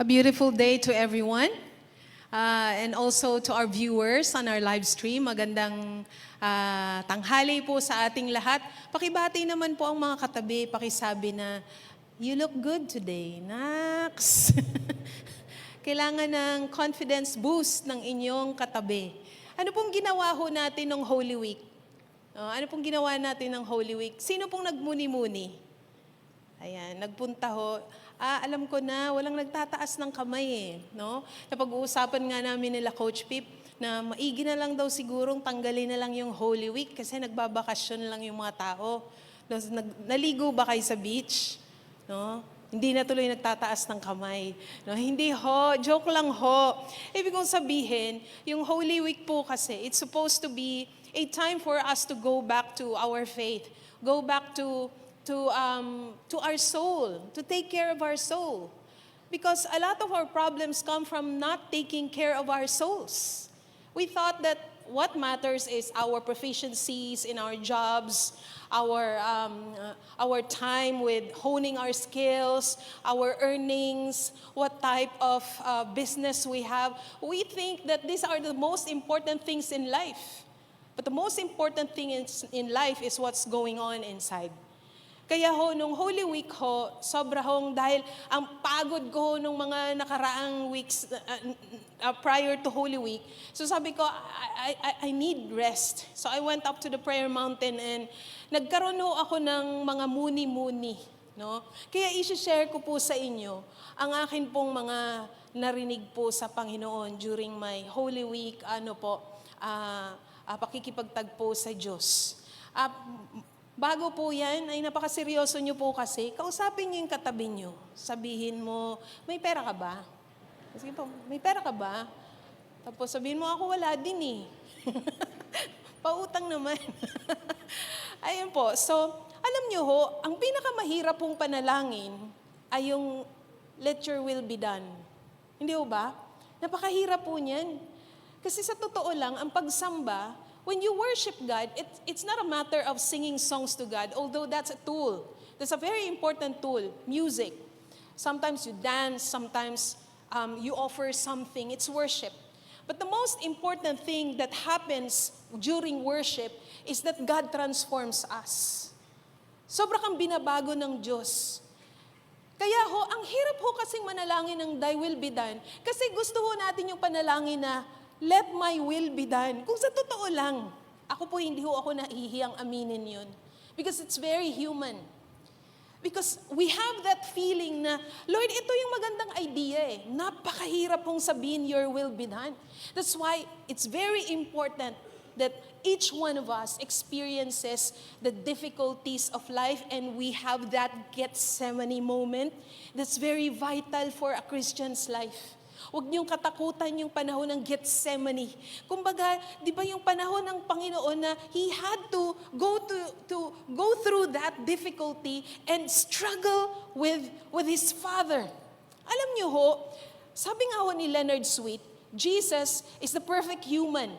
A beautiful day to everyone. And also to our viewers on our live stream. Magandang tanghali po sa ating lahat. Pakibati naman po ang mga katabi. Pakisabi na, you look good today. Naks! Kailangan ng confidence boost ng inyong katabi. Ano pong ginawa ho natin ng Holy Week? Ano pong ginawa natin ng Holy Week? Sino pong nagmuni-muni? Ayan, nagpunta ho. Alam ko na, walang nagtataas ng kamay no? Napag-uusapan nga namin nila Coach Pip na maigi na lang daw sigurong tanggalin na lang yung Holy Week kasi nagbabakasyon lang yung mga tao. Naligo ba kayo sa beach? No? Hindi na tuloy nagtataas ng kamay. No? Hindi ho, joke lang ho. Ibig kong sabihin, yung Holy Week po kasi, it's supposed to be a time for us to go back to our faith. Go back to our soul, to take care of our soul. Because a lot of our problems come from not taking care of our souls. We thought that what matters is our proficiencies in our jobs, our time with honing our skills, our earnings, what type of business we have. We think that these are the most important things in life. But the most important thing in life is what's going on inside. Kaya ho, nung Holy Week ho, sobra hong dahil ang pagod ko nung mga nakaraang weeks prior to Holy Week. So sabi ko, I need rest. So I went up to the prayer mountain and nagkaroon ho ako ng mga muni-muni. No? Kaya i-share ko po sa inyo ang akin pong mga narinig po sa Panginoon during my Holy Week, pakikipagtagpo sa Diyos. Bago po yan, ay napakaseryoso nyo po kasi, kausapin nyo yung katabi nyo. Sabihin mo, may pera ka ba? Sige po, may pera ka ba? Tapos sabihin mo, ako wala din Pautang naman. Ayun po, so, alam nyo ho, ang pinakamahirap pong panalangin ay yung let your will be done. Hindi ho ba? Napakahirap po niyan. Kasi sa totoo lang, ang pagsamba, when you worship God, it's not a matter of singing songs to God, although that's a tool. That's a very important tool, music. Sometimes you dance, sometimes you offer something. It's worship. But the most important thing that happens during worship is that God transforms us. Sobra kang binabago ng Diyos. Kaya ho, ang hirap ho kasing manalangin ng thy will be done. Kasi gusto ho natin yung panalangin na let my will be done. Kung sa totoo lang, ako po hindi ho ako nahihiyang aminin yun. Because it's very human. Because we have that feeling na, Lord, ito yung magandang idea Napakahirap pong sabihin, your will be done. That's why it's very important that each one of us experiences the difficulties of life and we have that Gethsemane moment that's very vital for a Christian's life. Huwag niyong katakutan yung panahon ng Gethsemane. Kumbaga, di ba yung panahon ng Panginoon na He had to go through that difficulty and struggle with His Father. Alam niyo ho, sabi nga ho ni Leonard Sweet, Jesus is the perfect human.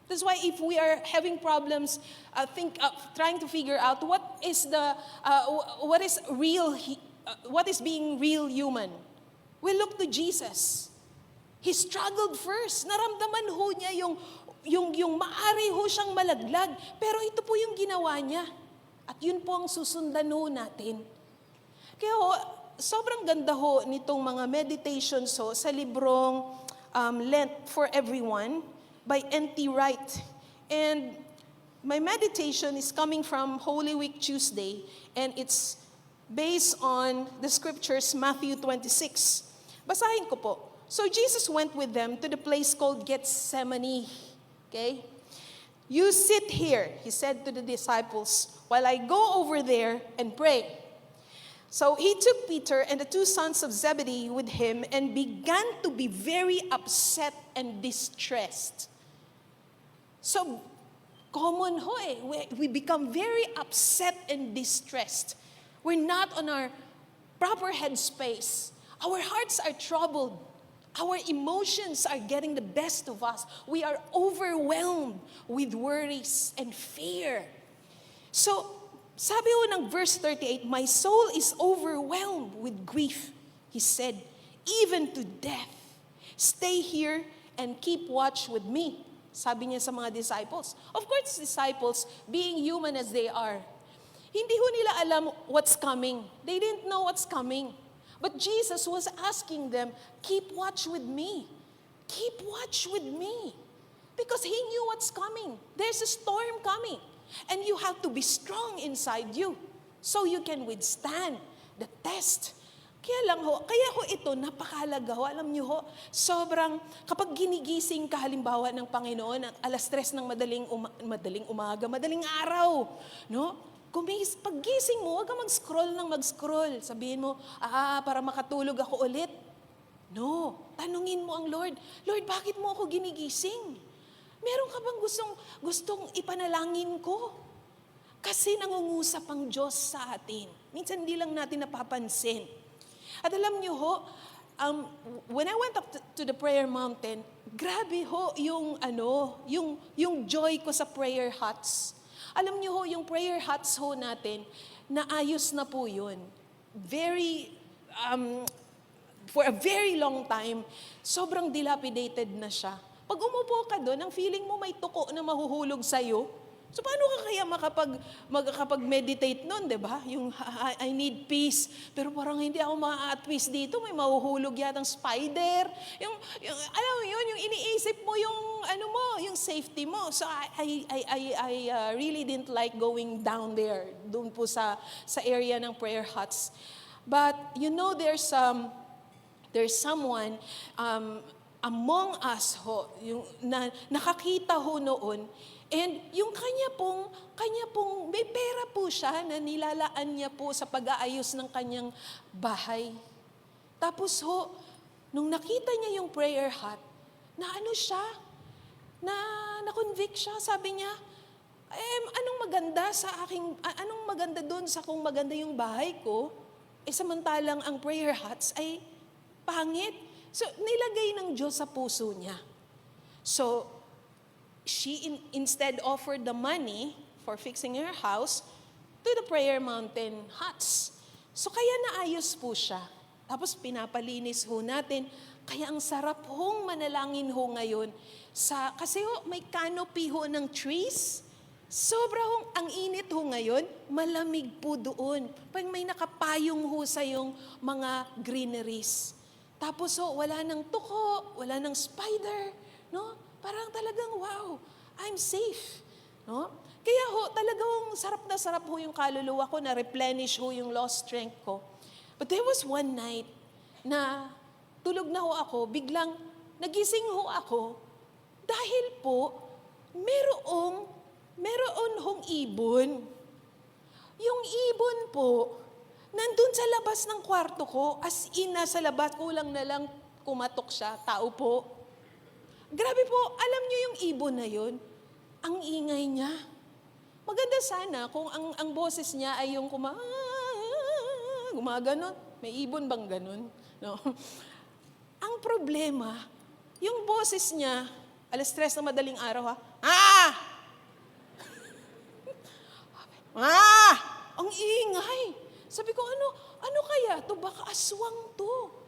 That's why if we are having problems, trying to figure out what is being real human, we look to Jesus. He struggled first. Naramdaman ho niya yung maari ho siyang malaglag. Pero ito po yung ginawa niya. At yun po ang susundan ho natin. Kaya ho, sobrang ganda ho nitong mga meditations ho sa librong Lent for Everyone by N.T. Wright. And my meditation is coming from Holy Week Tuesday and it's based on the scriptures Matthew 26. Basahin ko po. So Jesus went with them to the place called Gethsemane. Okay? You sit here, he said to the disciples, while I go over there and pray. So he took Peter and the two sons of Zebedee with him and began to be very upset and distressed. So, common ho we become very upset and distressed. We're not on our proper headspace. Our hearts are troubled. Our emotions are getting the best of us. We are overwhelmed with worries and fear. So, sabi ho ng verse 38, my soul is overwhelmed with grief, he said. even to death. Stay here and keep watch with me. Sabi niya sa mga disciples. Of course, disciples, being human as they are, hindi ho nila alam what's coming. They didn't know what's coming. But Jesus was asking them, keep watch with me. Keep watch with me. Because He knew what's coming. There's a storm coming. And you have to be strong inside you so you can withstand the test. Kaya ho ito, napakahalaga ho. Alam niyo ho, sobrang, kapag ginigising ka halimbawa ng Panginoon at alas 3 ng madaling umaga, madaling araw, no? Paggising mo, huwag ka mag-scroll. Sabihin mo, para makatulog ako ulit. No, tanungin mo ang Lord, Lord, bakit mo ako ginigising? Meron ka bang gustong ipanalangin ko? Kasi nangungusap ang Diyos sa atin. Minsan hindi lang natin napapansin. At alam niyo ho, when I went up to the prayer mountain, grabe ho yung joy ko sa prayer huts. Alam niyo ho, yung prayer huts ho natin, naayos na po yun. For a very long time, sobrang dilapidated na siya. Pag umupo ka doon, ang feeling mo may tuko na mahuhulog sa'yo. So paano ka kaya makapag-meditate nun, di ba? Yung I need peace. Pero parang hindi ako ma-at-peace dito. May mahuhulog yatang spider. Alam mo yun, yung iniisip mo yung safety mo. So I really didn't like going down there. Doon po sa area ng prayer huts. But you know, there's someone among us ho, yung nakakita ho noon. And yung kanya pong, may pera po siya na nilalaan niya po sa pag-aayos ng kanyang bahay. Tapos ho, nung nakita niya yung prayer hut, na-convict siya, sabi niya, anong maganda doon sa kung maganda yung bahay ko, samantalang ang prayer huts ay pangit. So, nilagay ng Diyos sa puso niya. So, she instead offered the money for fixing her house to the prayer mountain huts. So kaya naayos po siya. Tapos pinapalinis ho natin. Kaya ang sarap hong manalangin ho ngayon. Kasi ho, may canopy ho ng trees. Sobra hong ang init ho ngayon, malamig po doon. Pag may nakapayong ho sa yung mga greeneries. Tapos ho, wala ng tuko, wala ng spider, no? Parang talagang, wow, I'm safe. No? Kaya ho, talagang sarap na sarap ho yung kaluluwa ko, na-replenish ho yung lost strength ko. But there was one night na tulog na ho ako, biglang nagising ho ako dahil po meron hong ibon. Yung ibon po, nandun sa labas ng kwarto ko, as in nasa labas, kulang na lang kumatok siya, tao po. Grabe po, alam niyo yung ibon na yun, ang ingay niya. Maganda sana kung ang boses niya ay yung gumaganon. May ibon bang ganon? No. Ang problema, yung boses niya, alas 3 na madaling araw ang ingay. Sabi ko, ano kaya to? Baka aswang to.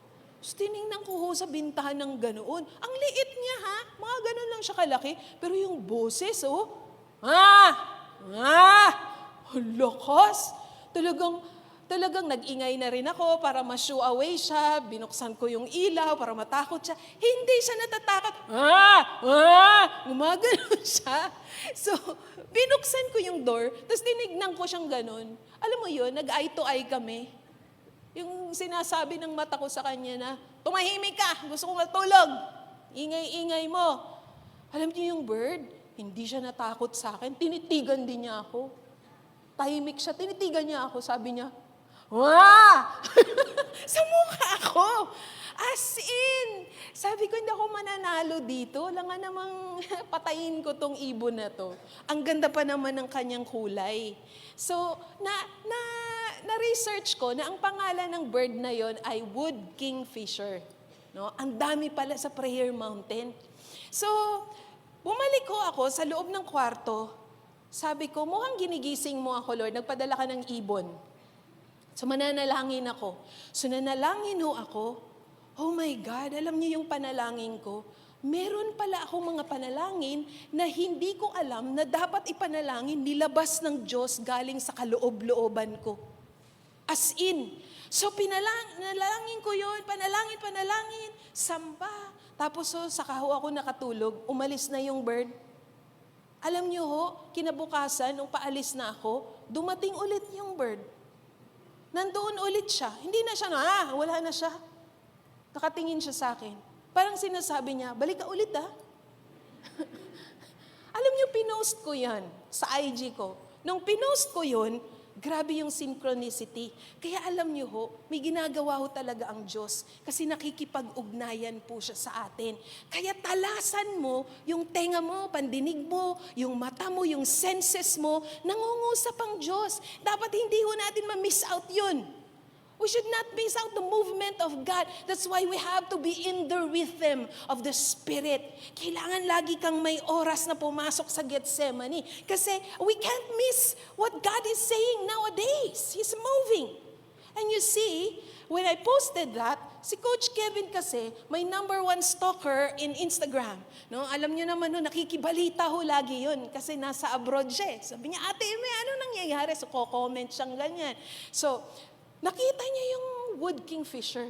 So, tinignan ko ho sa bintahan ng ganoon. Ang liit niya mga ganon lang siya kalaki. Pero yung boses, lakas. Talagang nag-ingay na rin ako para ma-shoo away siya. Binuksan ko yung ilaw para matakot siya. Hindi siya natatakot. Gumaganon siya. So, binuksan ko yung door, tapos tinignan ko siyang ganon. Alam mo yun, nag-eye to eye kami. Yung sinasabi ng mata ko sa kanya na, tumahimik ka, gusto ko matulog. Ingay-ingay mo. Alam niyo yung bird, hindi siya natakot sa akin, tinitigan din niya ako. Tahimik siya, tinitigan niya ako, sabi niya, sa mukha ako. As in, sabi ko, hindi ako mananalo dito. Wala nga namang patayin ko tong ibon na to. Ang ganda pa naman ng kanyang kulay. So, na-research ko na ang pangalan ng bird na yon ay wood kingfisher. No? Ang dami pala sa Prayer Mountain. So, bumalik ko ako sa loob ng kwarto. Sabi ko, mukhang ginigising mo ako, Lord. Nagpadala ka ng ibon. So, mananalangin ako. So, nanalangin ho ako. Oh my God, alam niyo yung panalangin ko? Meron pala akong mga panalangin na hindi ko alam na dapat ipanalangin, nilabas ng Diyos galing sa kaloob-looban ko. As in. So panalangin ko yun, panalangin, samba. Tapos saka ho ako nakatulog, umalis na yung bird. Alam niyo ho, kinabukasan, nung paalis na ako, dumating ulit yung bird. Nandoon ulit siya. Hindi na siya, wala na siya. Nakatingin siya sa akin. Parang sinasabi niya, balik ka ulit Alam niyo, pinost ko yan sa IG ko. Nung pinost ko yun, grabe yung synchronicity. Kaya alam niyo ho, may ginagawa ho talaga ang Diyos kasi nakikipag-ugnayan po siya sa atin. Kaya talasan mo yung tenga mo, pandinig mo, yung mata mo, yung senses mo, nangungusap ang Diyos. Dapat hindi ho natin ma-miss out yun. We should not miss out the movement of God. That's why we have to be in the rhythm of the Spirit. Kailangan lagi kang may oras na pumasok sa Gethsemane. Kasi we can't miss what God is saying nowadays. He's moving. And you see, when I posted that, si Coach Kevin kasi, may #1 stalker in Instagram. No? Alam niyo naman, nakikibalita ho lagi yun kasi nasa abroad siya. Sabi niya, Ate Eme, ano nangyayari? So, ko-comment siyang ganyan. So, nakita niya yung wood kingfisher.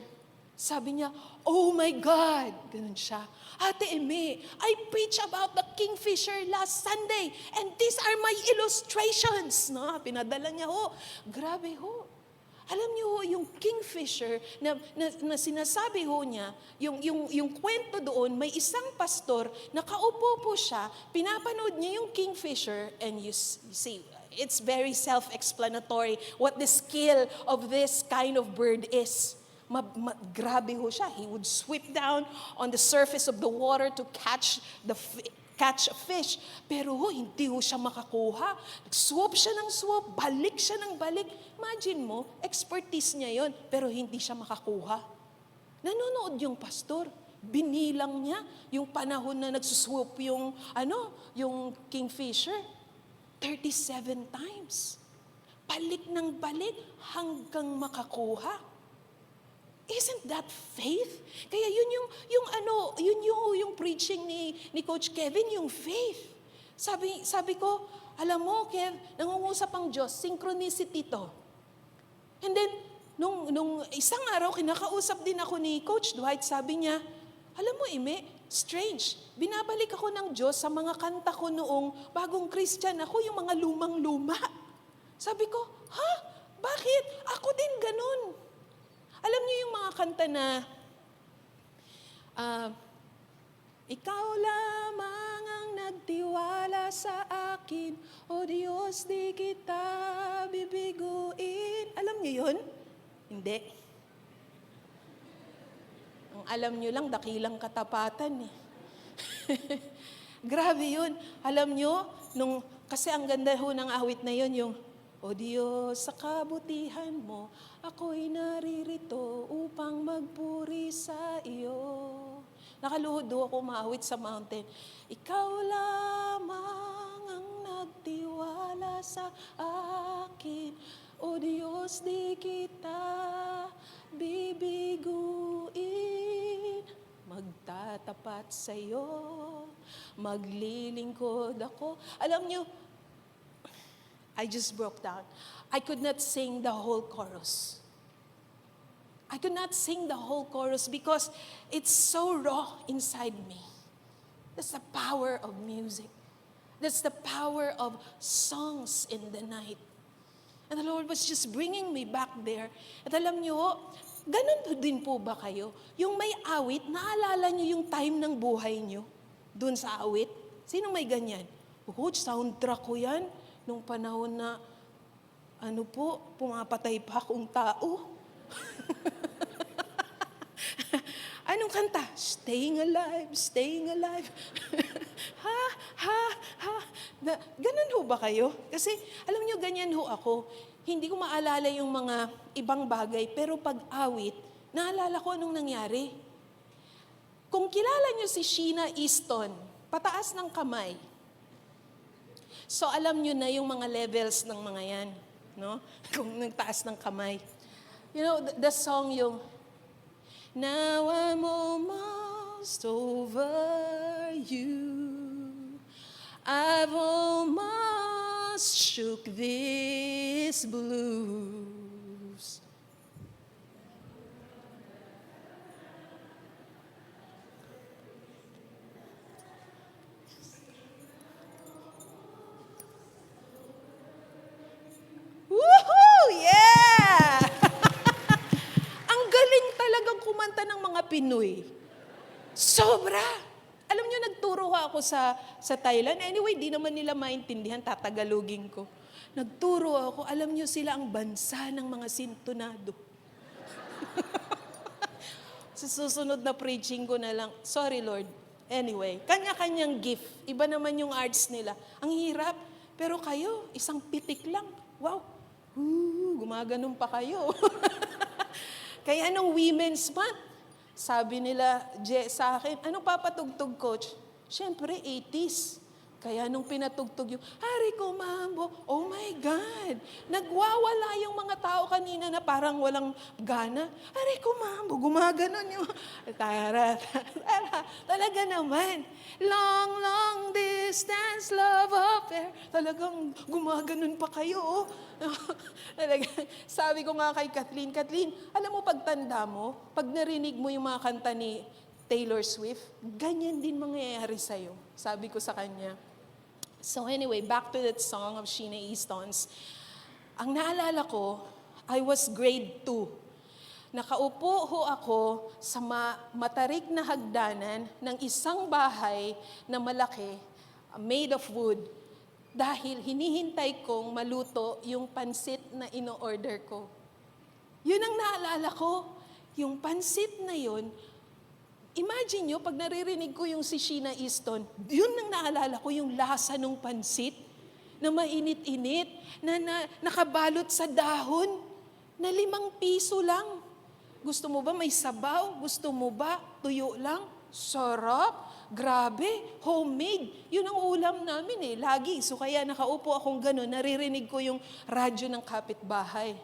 Sabi niya, oh my God! Ganun siya. Ate Eme, I preach about the kingfisher last Sunday and these are my illustrations. No, pinadala niya ho. Grabe ho. Alam niyo ho, yung kingfisher na sinasabi ho niya, yung kwento doon, may isang pastor, nakaupo po siya, pinapanood niya yung kingfisher and you see, it's very self-explanatory what the skill of this kind of bird is. Grabe ho siya. He would sweep down on the surface of the water to catch a fish. Pero hindi ho siya makakuha. Swoop siya ng swoop, balik siya ng balik. Imagine mo, expertise niya yon, pero hindi siya makakuha. Nanonood yung pastor. Binilang niya yung panahon na nagsuswoop yung kingfisher. 37 times. Balik ng balik hanggang makakuha. Isn't that faith? Kaya yun yung preaching ni Coach Kevin, yung faith. Sabi ko, alam mo, Kev, nangungusap ang Diyos, synchronicity to. And then, nung isang araw, kinakausap din ako ni Coach Dwight, sabi niya, alam mo, Ime, strange. Binabalik ako ng Diyos sa mga kanta ko noong bagong Christian ako, yung mga lumang-luma. Sabi ko, bakit? Ako din ganun. Alam niyo yung mga kanta na, ikaw lamang ang nagtiwala sa akin, O Diyos, di kita bibiguin. Alam niyo yun? Hindi. Ang alam nyo lang, dakilang katapatan Grabe yun. Alam nyo, kasi ang ganda ho ng awit na yun, yung, O Diyos, sa kabutihan mo, ako'y naririto upang magpuri sa iyo. Nakaluhod ho ako maawit sa mountain. Ikaw lamang ang nagtiwala sa akin, O Diyos, di kita bibiguin. Magtatapat sa iyo, maglilingkod ako. Alam niyo, I just broke down. I could not sing the whole chorus. I could not sing the whole chorus because it's so raw inside me. That's the power of music. That's the power of songs in the night. And the Lord was just bringing me back there. At alam niyo, ganun din po ba kayo? Yung may awit, naalala niyo yung time ng buhay niyo? Doon sa awit? Sino may ganyan? Coach, soundtrack ko yan. Nung panahon na, pumapatay pa akong tao. Anong kanta? Staying alive, staying alive. Ganun ho ba kayo? Kasi alam niyo, ganyan ho ako. Hindi ko maalala yung mga ibang bagay, pero pag awit, naalala ko anong nangyari. Kung kilala niyo si Sheena Easton, pataas ng kamay. So alam niyo na yung mga levels ng mga yan, no? Kung nagtaas ng kamay. You know, the song yung, Now I'm almost over you. I've almost shook this blues. Woohoo! Yeah! Ang galing talagang kumanta ng mga Pinoy. Sobra! Alam niyo, nagturo ako sa Thailand. Anyway, di naman nila maintindihan, tatagalogin ko. Nagturo ako, alam niyo sila ang bansa ng mga sintonado. Sa susunod na preaching ko na lang, sorry Lord. Anyway, kanya-kanyang gift. Iba naman yung arts nila. Ang hirap. Pero kayo, isang pitik lang. Wow. Gumaganon pa kayo. Kaya nung Women's Month, sabi nila sa akin, anong papatugtog, coach? Siyempre, 80s. Kaya nung pinatugtog yung, Hari ko, Mambo, oh my God, nagwawala yung mga tao kanina na parang walang gana. Hari ko, Mambo, gumaganon yung, talaga naman. Long, long distance love affair. Talagang gumaganon pa kayo. Talaga, sabi ko nga kay Kathleen, alam mo pagtanda mo, pag narinig mo yung mga kanta ni Taylor Swift, ganyan din mangyayari sa'yo. Sabi ko sa kanya. So anyway, back to that song of Sheena Easton's. Ang naalala ko, I was grade 2. Nakaupo ho ako sa matarik na hagdanan ng isang bahay na malaki, made of wood, dahil hinihintay kong maluto yung pansit na ino-order ko. Yun ang naalala ko. Yung pansit na yun, imagine nyo, pag naririnig ko yung si Sheena Easton, yun ang naalala ko, yung lasa ng pansit na mainit-init, na nakabalot sa dahon, na 5 piso lang. Gusto mo ba may sabaw? Gusto mo ba tuyo lang? Sarap. Grabe. Homemade. Yun ang ulam namin lagi. So kaya nakaupo akong gano'n, naririnig ko yung radyo ng kapitbahay.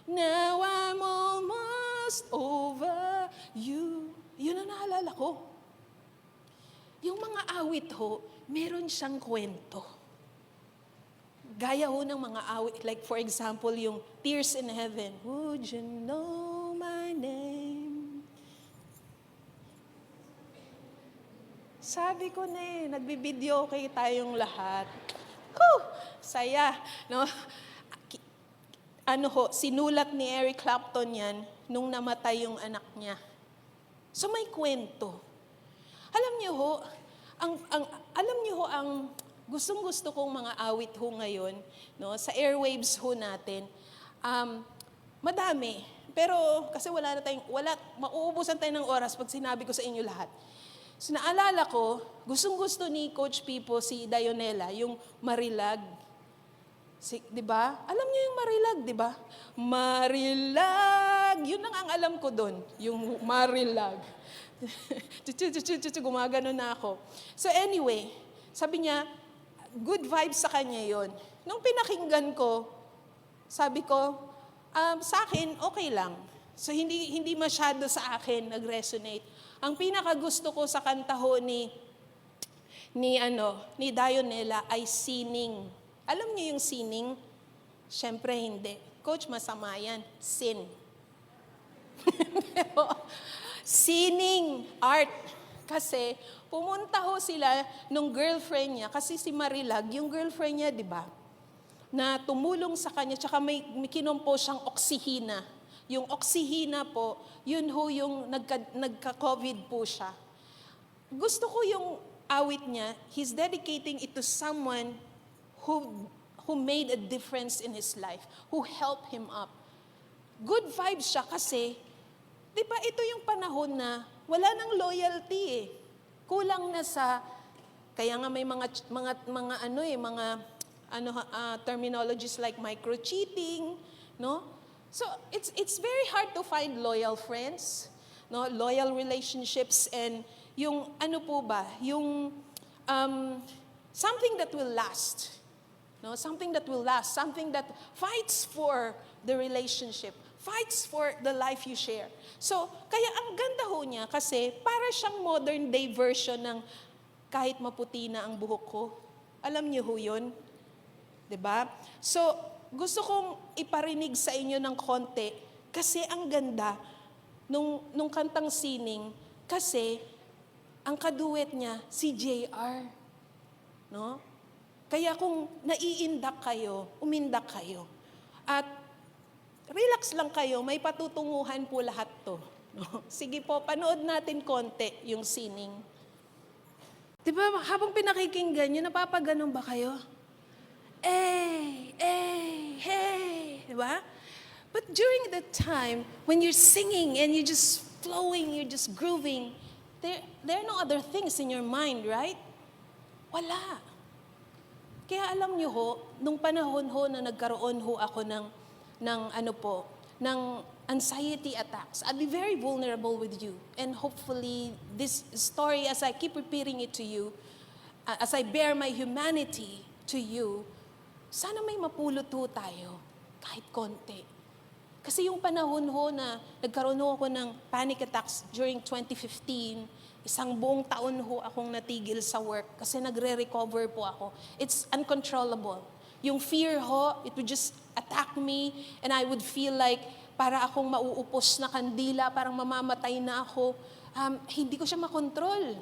Now I'm almost over you. Yun ang naalala ko. Yung mga awit ho, meron siyang kwento. Gaya ho ng mga awit, like for example, yung Tears in Heaven. Would you know my name? Sabi ko na nagbibideo kay tayong lahat. Saya. No? Sinulat ni Eric Clapton yan nung namatay yung anak niya. So may kwento. Alam niyo ho, ang gustong-gusto kong mga awit ho ngayon, no, sa airwaves ho natin, madami. Pero kasi mauubusan tayo ng oras pag sinabi ko sa inyo lahat. So naalala ko, gustong-gusto ni Coach Pipo si Dionela, yung Marilag. Di ba? Alam niyo yung Marilag, di ba? Marilag! Yun ang alam ko doon, yung Marilag. Gumagano na ako. So anyway, sabi niya, good vibes sa kanya yon. Nung pinakinggan ko, sabi ko, sa akin, okay lang. So hindi masyado sa akin nag-resonate. Ang pinakagusto ko sa kanta ho ni Dionela ay Sining. Alam niyo yung sining? Siyempre hindi. Coach, masama yan. Sin. Sining art. Kasi pumunta ho sila nung girlfriend niya, kasi si Marilag, yung girlfriend niya, di ba? Na tumulong sa kanya, tsaka may kinompo siyang oksihina. Yung oksihina po, yun ho yung nagka-COVID po siya. Gusto ko yung awit niya, he's dedicating it to someone who made a difference in his life, who helped him up. Good vibes siya kasi, di ba ito yung panahon na wala nang loyalty Kulang na kaya nga may mga terminologies like micro-cheating, no? So it's very hard to find loyal friends, no? Loyal relationships, and yung something that will last. No, something that will last, something that fights for the relationship, fights for the life you share. So, kaya ang ganda ho niya kasi para siyang modern day version ng kahit maputi na ang buhok ko. Alam niyo ho yun? 'Di ba? So, gusto kong iparinig sa inyo ng konti kasi ang ganda nung kantang Sining kasi ang kaduet niya si JR. No? Kaya kung naiindak kayo, umindak kayo. At relax lang kayo, may patutunguhan po lahat to. No? Sige po, panood natin konti yung Sining. Di ba, habang pinakikinggan nyo, napapaganon ba kayo? Hey, di ba? But during that time, when you're singing and you're just flowing, you're just grooving, there are no other things in your mind, right? Wala. Kaya alam nyo ho, nung panahon ho na nagkaroon ho ako ng anxiety attacks, I'd be very vulnerable with you. And hopefully, this story, as I keep repeating it to you, as I bear my humanity to you, sana may mapulot ho tayo, kahit konti. Kasi yung panahon ho na nagkaroon ho ako ng panic attacks during 2015, isang buong taon ho akong natigil sa work kasi nagre-recover po ako. It's uncontrollable. Yung fear ho, it would just attack me and I would feel like para akong mauupos na kandila, parang mamamatay na ako. Hindi ko siya makontrol.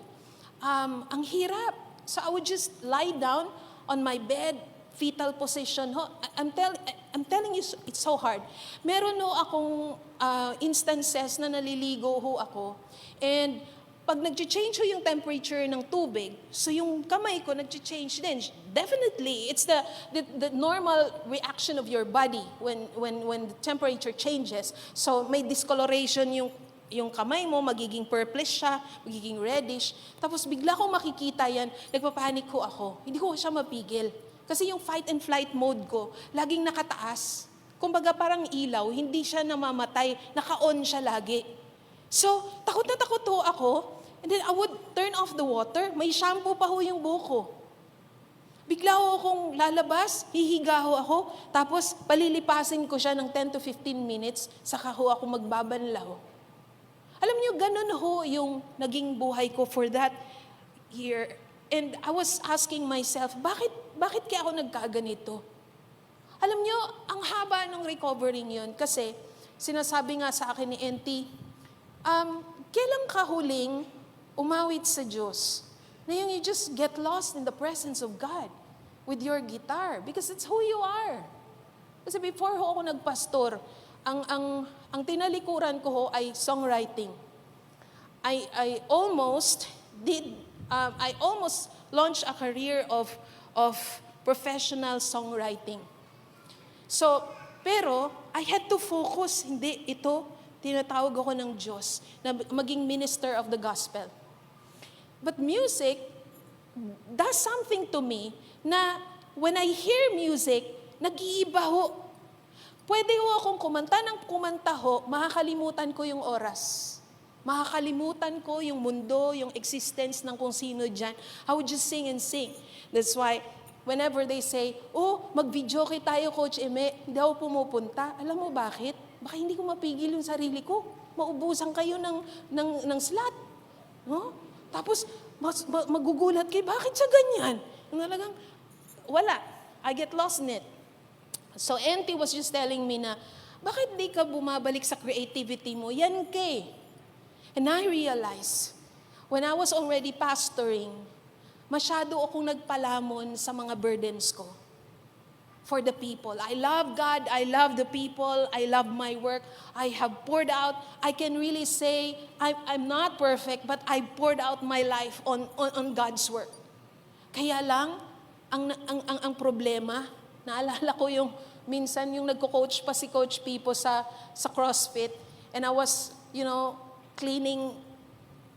Ang hirap. So I would just lie down on my bed, fetal position ho. I'm telling you, it's so hard. Meron ho akong instances na naliligo ho ako. And pag nag-change ho yung temperature ng tubig, so yung kamay ko nag-change din. Definitely, it's the normal reaction of your body when the temperature changes. So may discoloration yung kamay mo, magiging purplish siya, magiging reddish. Tapos bigla kong makikita yan, nagpapanik ho ako. Hindi ko siya mapigil. Kasi yung fight and flight mode ko, laging nakataas. Kumbaga parang ilaw, hindi siya namamatay, naka-on siya lagi. So, takot na takot ho ako. And then I would turn off the water. May shampoo pa ho yung buhok ko. Bigla ho akong lalabas, hihiga ho ako, tapos palilipasin ko siya ng 10 to 15 minutes, saka ho ako magbabanlaw. Alam niyo, ganun ho yung naging buhay ko for that year. And I was asking myself, bakit kaya ako nagkaganito? Alam niyo, ang haba ng recovering yun, kasi sinasabi nga sa akin ni NT, kailan ka huling umawit sa Diyos? Na yung you just get lost in the presence of God with your guitar because it's who you are. Kasi before ho ako nagpastor, ang tinalikuran ko ho ay songwriting. I almost launched a career of professional songwriting. So, pero I had to focus, hindi ito, tinatawag ako ng Diyos na maging minister of the gospel. But music does something to me na when I hear music, nag-iiba ho. Pwede ho akong kumanta ho, makakalimutan ko yung oras. Makakalimutan ko yung mundo, yung existence ng kung sino dyan. I would just sing and sing. That's why, whenever they say, mag-videoke tayo, Coach Eme, hindi ako pumupunta. Alam mo bakit? Baka hindi ko mapigil yung sarili ko. Maubusan kayo ng slot. No? Tapos, magugulat kayo, bakit siya ganyan? Yung talagang, wala. I get lost in it. So, Auntie was just telling me na, bakit di ka bumabalik sa creativity mo? Yan kay. And I realized, when I was already pastoring, masyado akong nagpalamon sa mga burdens ko for the people. I love God, I love the people, I love my work. I have poured out. I can really say, I'm not perfect, but I poured out my life on God's work. Kaya lang, ang problema, naalala ko yung minsan yung nagko-coach pa si Coach Pipo sa CrossFit, and I was, cleaning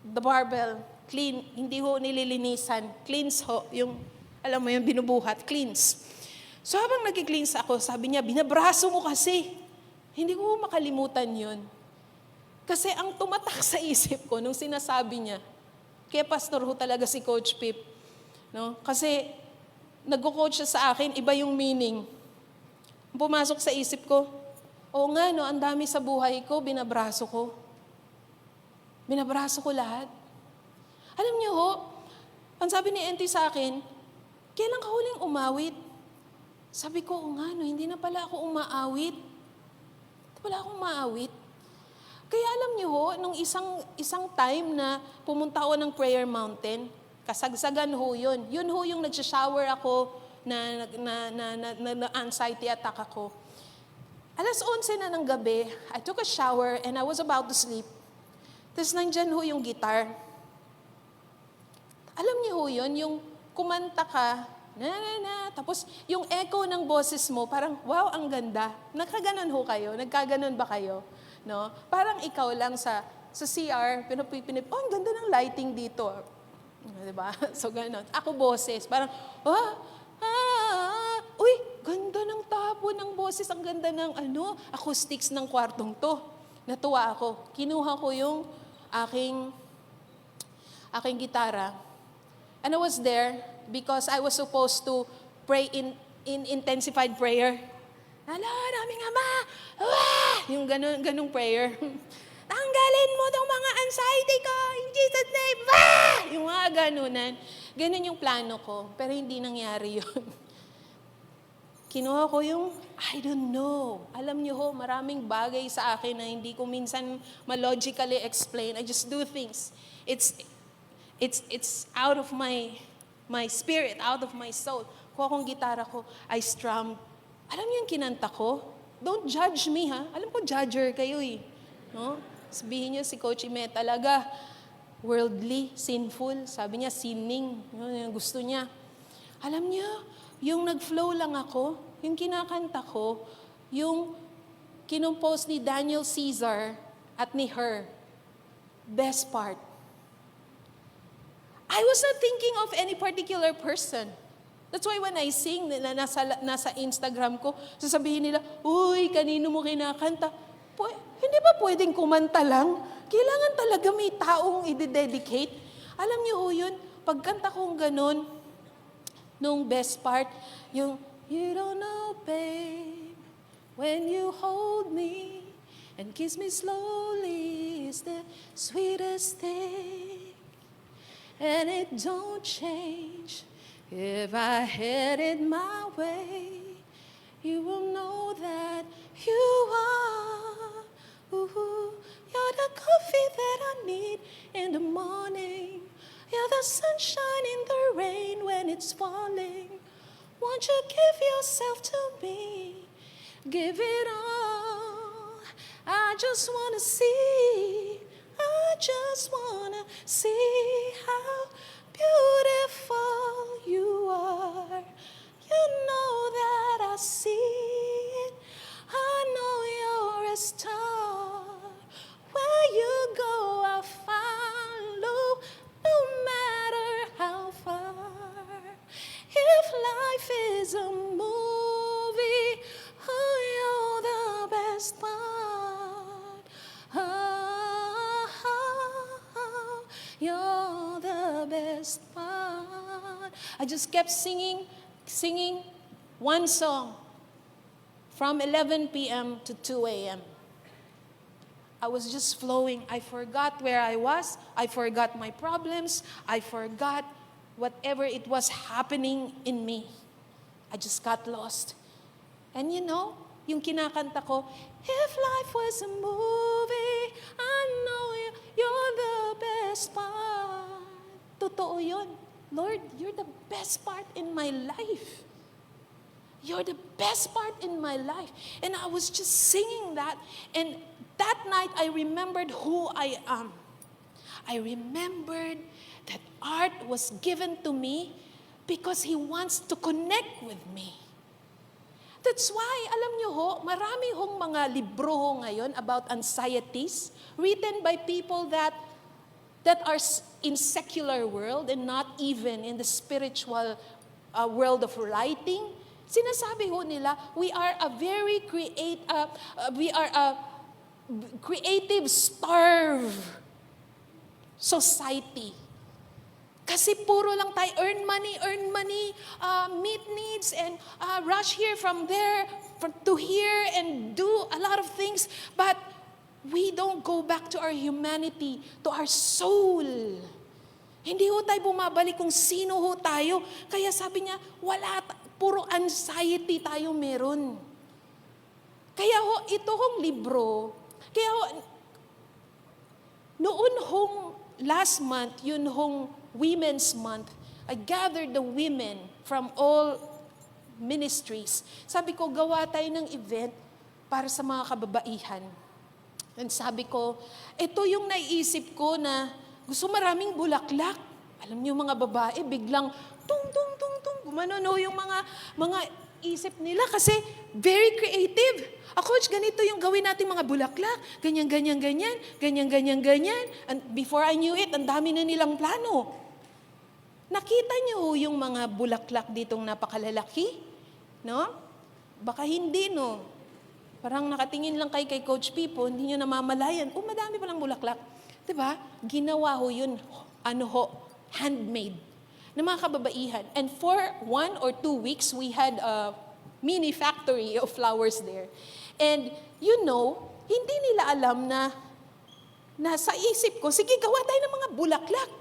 the barbell, clean, hindi ho nililinisan, cleans ho, yung, alam mo yung binubuhat, cleans. So habang nag-cleans ako, sabi niya, binabraso mo kasi. Hindi ko makalimutan yun. Kasi ang tumatak sa isip ko nung sinasabi niya, kaya pastor ho talaga si Coach Pip. No? Kasi nagko-coach siya sa akin, iba yung meaning. Pumasok sa isip ko, Oo nga, no, ang dami sa buhay ko, binabraso ko. Binabraso ko lahat. Alam niyo ho, ang sabi ni Auntie sa akin, kailan ka huling umawit? Sabi ko, oo nga, no, hindi na pala ako umaawit. Hindi pala ako umaawit. Kaya alam niyo ho, nung isang time na pumunta ako ng prayer mountain, kasagsagan ho yun. Yun ho yung nagsha-shower ako na anxiety attack ako. 11:00 na ng gabi, I took a shower and I was about to sleep. Tapos nandyan ho yung guitar. Alam niyo ho yun, yung kumanta ka, tapos yung echo ng boses mo, parang, wow, ang ganda. Nagkaganon ho kayo? Nagkaganon ba kayo? No? Parang ikaw lang sa CR, oh, ang ganda ng lighting dito. Diba? So, ganon. Ako boses, parang, uy, ganda ng tapo ng boses, ang ganda ng acoustics ng kwartong to. Natuwa ako. Kinuha ko yung aking gitara. And I was there because I was supposed to pray in intensified prayer. Naming Ama, yung ganung prayer. Tanggalin mo tong mga anxiety ko in Jesus' name. Yung mga ganunan. Ganun yung plano ko. Pero hindi nangyari yun. Kinuha ko yung, I don't know. Alam niyo ho, maraming bagay sa akin na hindi ko minsan malogically explain. I just do things. It's out of my spirit, out of my soul. Kuha kong gitara ko, I strum. Alam niyo yung kinanta ko? Don't judge me, ha? Alam ko, judger kayo eh. No? Sabihin niyo si Coach Ime talaga, worldly, sinful. Sabi niya, sinning. Yung gusto niya. Alam niyo, yung nag-flow lang ako, yung kinakanta ko, yung kinumpose ni Daniel Caesar at ni Her. Best part. I was not thinking of any particular person. That's why when I sing, nasa Instagram ko, sasabihin nila, uy, kanino mo kinakanta? Hindi ba pwedeng kumanta lang? Kailangan talaga may taong i-dedicate. Alam niyo ho yun, pagkanta kong ganun, nung best part, yung, you don't know, babe, when you hold me and kiss me slowly is the sweetest thing. And it don't change if I had it my way. You will know that you are, you're the coffee that I need in the morning. You're the sunshine in the rain when it's falling. Won't you give yourself to me? Give it all. I just wanna see how beautiful you are. You know that I see it. I know you're a star. Where you go, I follow, no matter how far. If life is a movie, oh, you're the best part. Oh, you're the best part. I just kept singing one song from 11 p.m. to 2 a.m. I was just flowing. I forgot where I was. I forgot my problems. I forgot whatever it was happening in me. I just got lost. And you know, yung kinakanta ko, if life was a movie, I know you're the best part. Totoo yun. Lord, you're the best part in my life. You're the best part in my life. And I was just singing that. And that night, I remembered who I am. I remembered that Art was given to me because He wants to connect with me. That's why, alam niyo ho, marami hong mga libro ho ngayon about anxieties written by people that are in secular world and not even in the spiritual world of writing. Sinasabi ho nila, we are a creative starved society. Kasi puro lang tayo earn money, meet needs, and rush here from there to here and do a lot of things. But we don't go back to our humanity, to our soul. Hindi ho tayo bumabalik kung sino ho tayo. Kaya sabi niya, puro anxiety tayo meron. Kaya ho, ito hong libro, kaya ho, noon hong last month, yun hong Women's Month, I gathered the women from all ministries. Sabi ko, gawa tayo ng event para sa mga kababaihan. And sabi ko, ito yung naisip ko na gusto maraming bulaklak. Alam niyo mga babae, biglang gumano yung mga isip nila kasi very creative. Coach, ganito yung gawin natin mga bulaklak. Ganyan. And before I knew it, ang dami na nilang plano. Nakita niyo yung mga bulaklak ditong napakalalaki? No? Baka hindi, no? Parang nakatingin lang kay Coach Pipo, hindi niyo namamalayan. Madami palang bulaklak. Diba? Ginawa ho yun, handmade, ng mga kababaihan. And for 1 or 2 weeks, we had a mini factory of flowers there. And hindi nila alam na nasa isip ko, sige, gawa tayo ng mga bulaklak.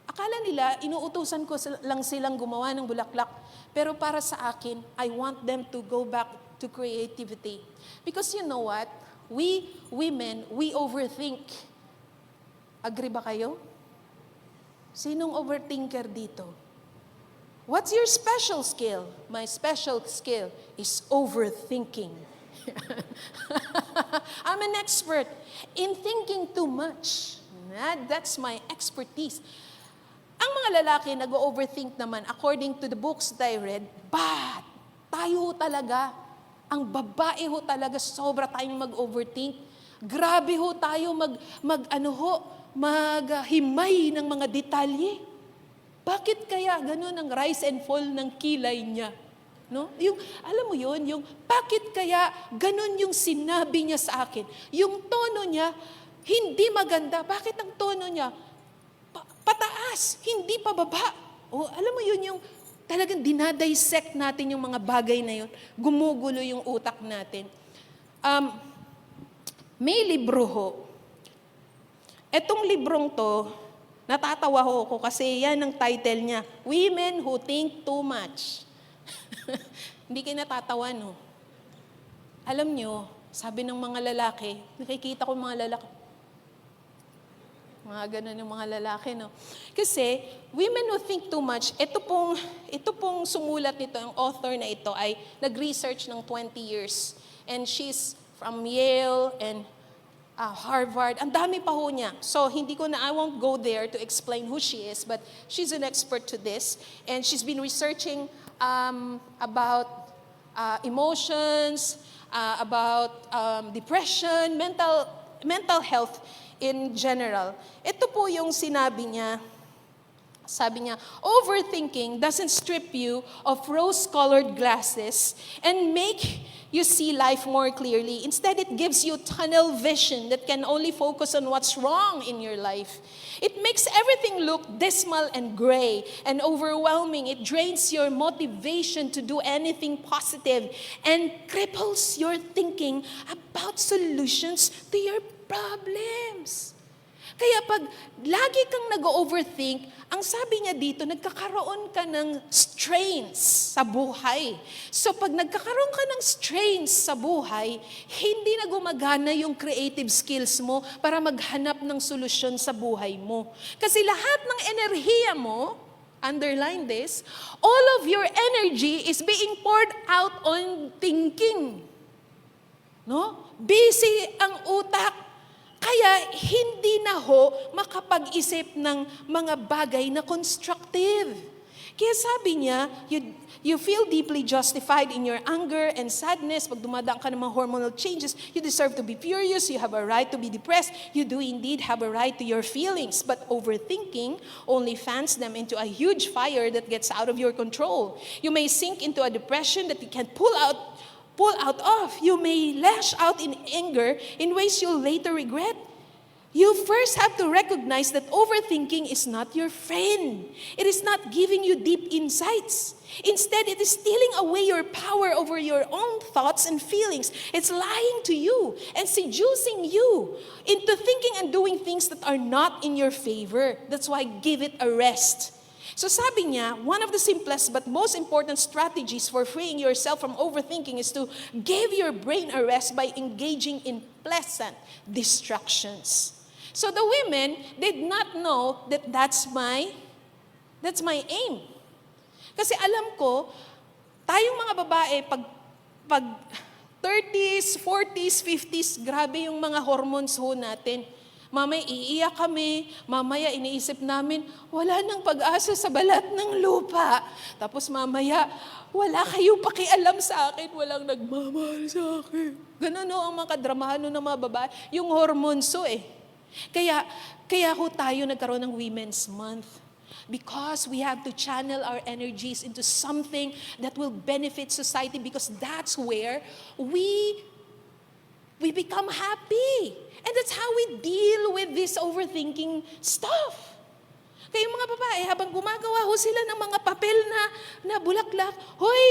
Akala nila, inuutusan ko lang silang gumawa ng bulaklak. Pero para sa akin, I want them to go back to creativity. Because you know what? We women, we overthink. Agree ba kayo? Sinong overthinker dito? What's your special skill? My special skill is overthinking. I'm an expert in thinking too much. That's my expertise. Ang mga lalaki nag-overthink naman according to the books that I read, but tayo talaga, ang babae ho talaga, sobra tayong mag-overthink. Grabe ho tayo maghimay ng mga detalye. Bakit kaya ganun ang rise and fall ng kilay niya? No? Alam mo yun, bakit kaya ganun yung sinabi niya sa akin? Yung tono niya, hindi maganda. Bakit ang tono niya? Pataas, hindi pababa. Alam mo yun, yung talagang dinadissect natin yung mga bagay na yun. Gumugulo yung utak natin. May libro ho. Etong librong to, natatawa ho ako kasi yan ang title niya, Women Who Think Too Much. Hindi kayo natatawa, no? Alam nyo, sabi ng mga lalaki, nakikita ko mga lalaki, mga ganun yung mga lalaki, no? Kasi, women who think too much, ito pong sumulat nito, ang author na ito ay nag-research ng 20 years. And she's from Yale and Harvard. Ang dami pa ho niya. So, I won't go there to explain who she is, but she's an expert to this. And she's been researching about emotions, about depression, mental health in general. Ito po yung sinabi niya. Sabi niya, overthinking doesn't strip you of rose-colored glasses and make you see life more clearly. Instead, it gives you tunnel vision that can only focus on what's wrong in your life. It makes everything look dismal and gray and overwhelming. It drains your motivation to do anything positive and cripples your thinking about solutions to your problems. Kaya pag lagi kang nag-overthink, ang sabi niya dito, nagkakaroon ka ng strains sa buhay. So pag nagkakaroon ka ng strains sa buhay, hindi na gumagana yung creative skills mo para maghanap ng solusyon sa buhay mo. Kasi lahat ng enerhiya mo, underline this, all of your energy is being poured out on thinking. No? Busy ang utak. Kaya hindi na ho makapag-isip ng mga bagay na constructive. Kaya sabi niya, you feel deeply justified in your anger and sadness. Pag dumadaan ka ng mga hormonal changes, you deserve to be furious, you have a right to be depressed, you do indeed have a right to your feelings. But overthinking only fans them into a huge fire that gets out of your control. You may sink into a depression that you can't pull out of. You may lash out in anger in ways you'll later regret. You first have to recognize that overthinking is not your friend. It is not giving you deep insights. Instead, it is stealing away your power over your own thoughts and feelings. It's lying to you and seducing you into thinking and doing things that are not in your favor. That's why give it a rest. So sabi niya, one of the simplest but most important strategies for freeing yourself from overthinking is to give your brain a rest by engaging in pleasant distractions. So the women did not know that that's my aim. Kasi alam ko, tayong mga babae, pag 30s, 40s, 50s, grabe yung mga hormones ho natin. Mamaya iiyak kami, mamaya iniisip namin, wala nang pag-asa sa balat ng lupa. Tapos mamaya, wala kayong pakialam sa akin, walang nagmamahal sa akin. Ganun ho ang mga kadramahan ng mga babae, yung hormones ho eh. Kaya ho tayo nagkaroon ng Women's Month. Because we have to channel our energies into something that will benefit society, because that's where we become happy. And that's how we deal with this overthinking stuff. Kaya yung mga babae, habang gumagawa ho sila ng mga papel na bulaklak, hoy,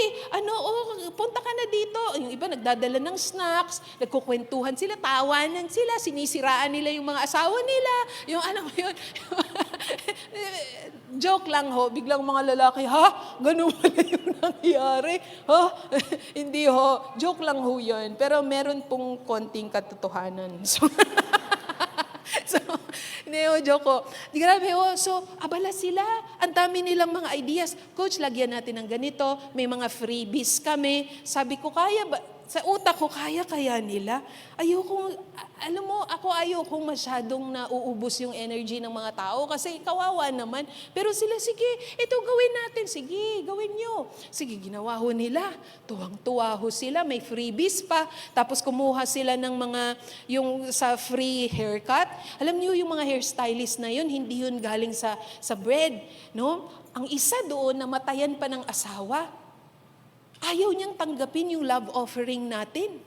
punta ka na dito. Yung iba nagdadala ng snacks, nagkukwentuhan sila, tawanan sila, sinisiraan nila yung mga asawa nila. Yung alam mo yun, joke lang ho, biglang mga lalaki, ha? Ganun pala yung nangyari? Ha? Hindi ho, joke lang ho yun. Pero meron pong konting katotohanan. So, hindi ho, joke ko. Grabe ho, so, abala sila. Ang dami nilang mga ideas. Coach, lagyan natin ng ganito. May mga freebies kami. Sabi ko, kaya ba? Sa utak ko, kaya nila. Ayokong masyadong nauubos yung energy ng mga tao kasi kawawa naman. Pero sila, sige, ito gawin natin. Sige, gawin nyo. Sige, ginawa ho nila. Tuwang-tuwa ho sila. May freebies pa. Tapos kumuha sila ng mga, yung sa free haircut. Alam niyo yung mga hairstylist na yun, hindi yun galing sa bread. No? Ang isa doon, namatayan pa ng asawa. Ayaw niyang tanggapin yung love offering natin.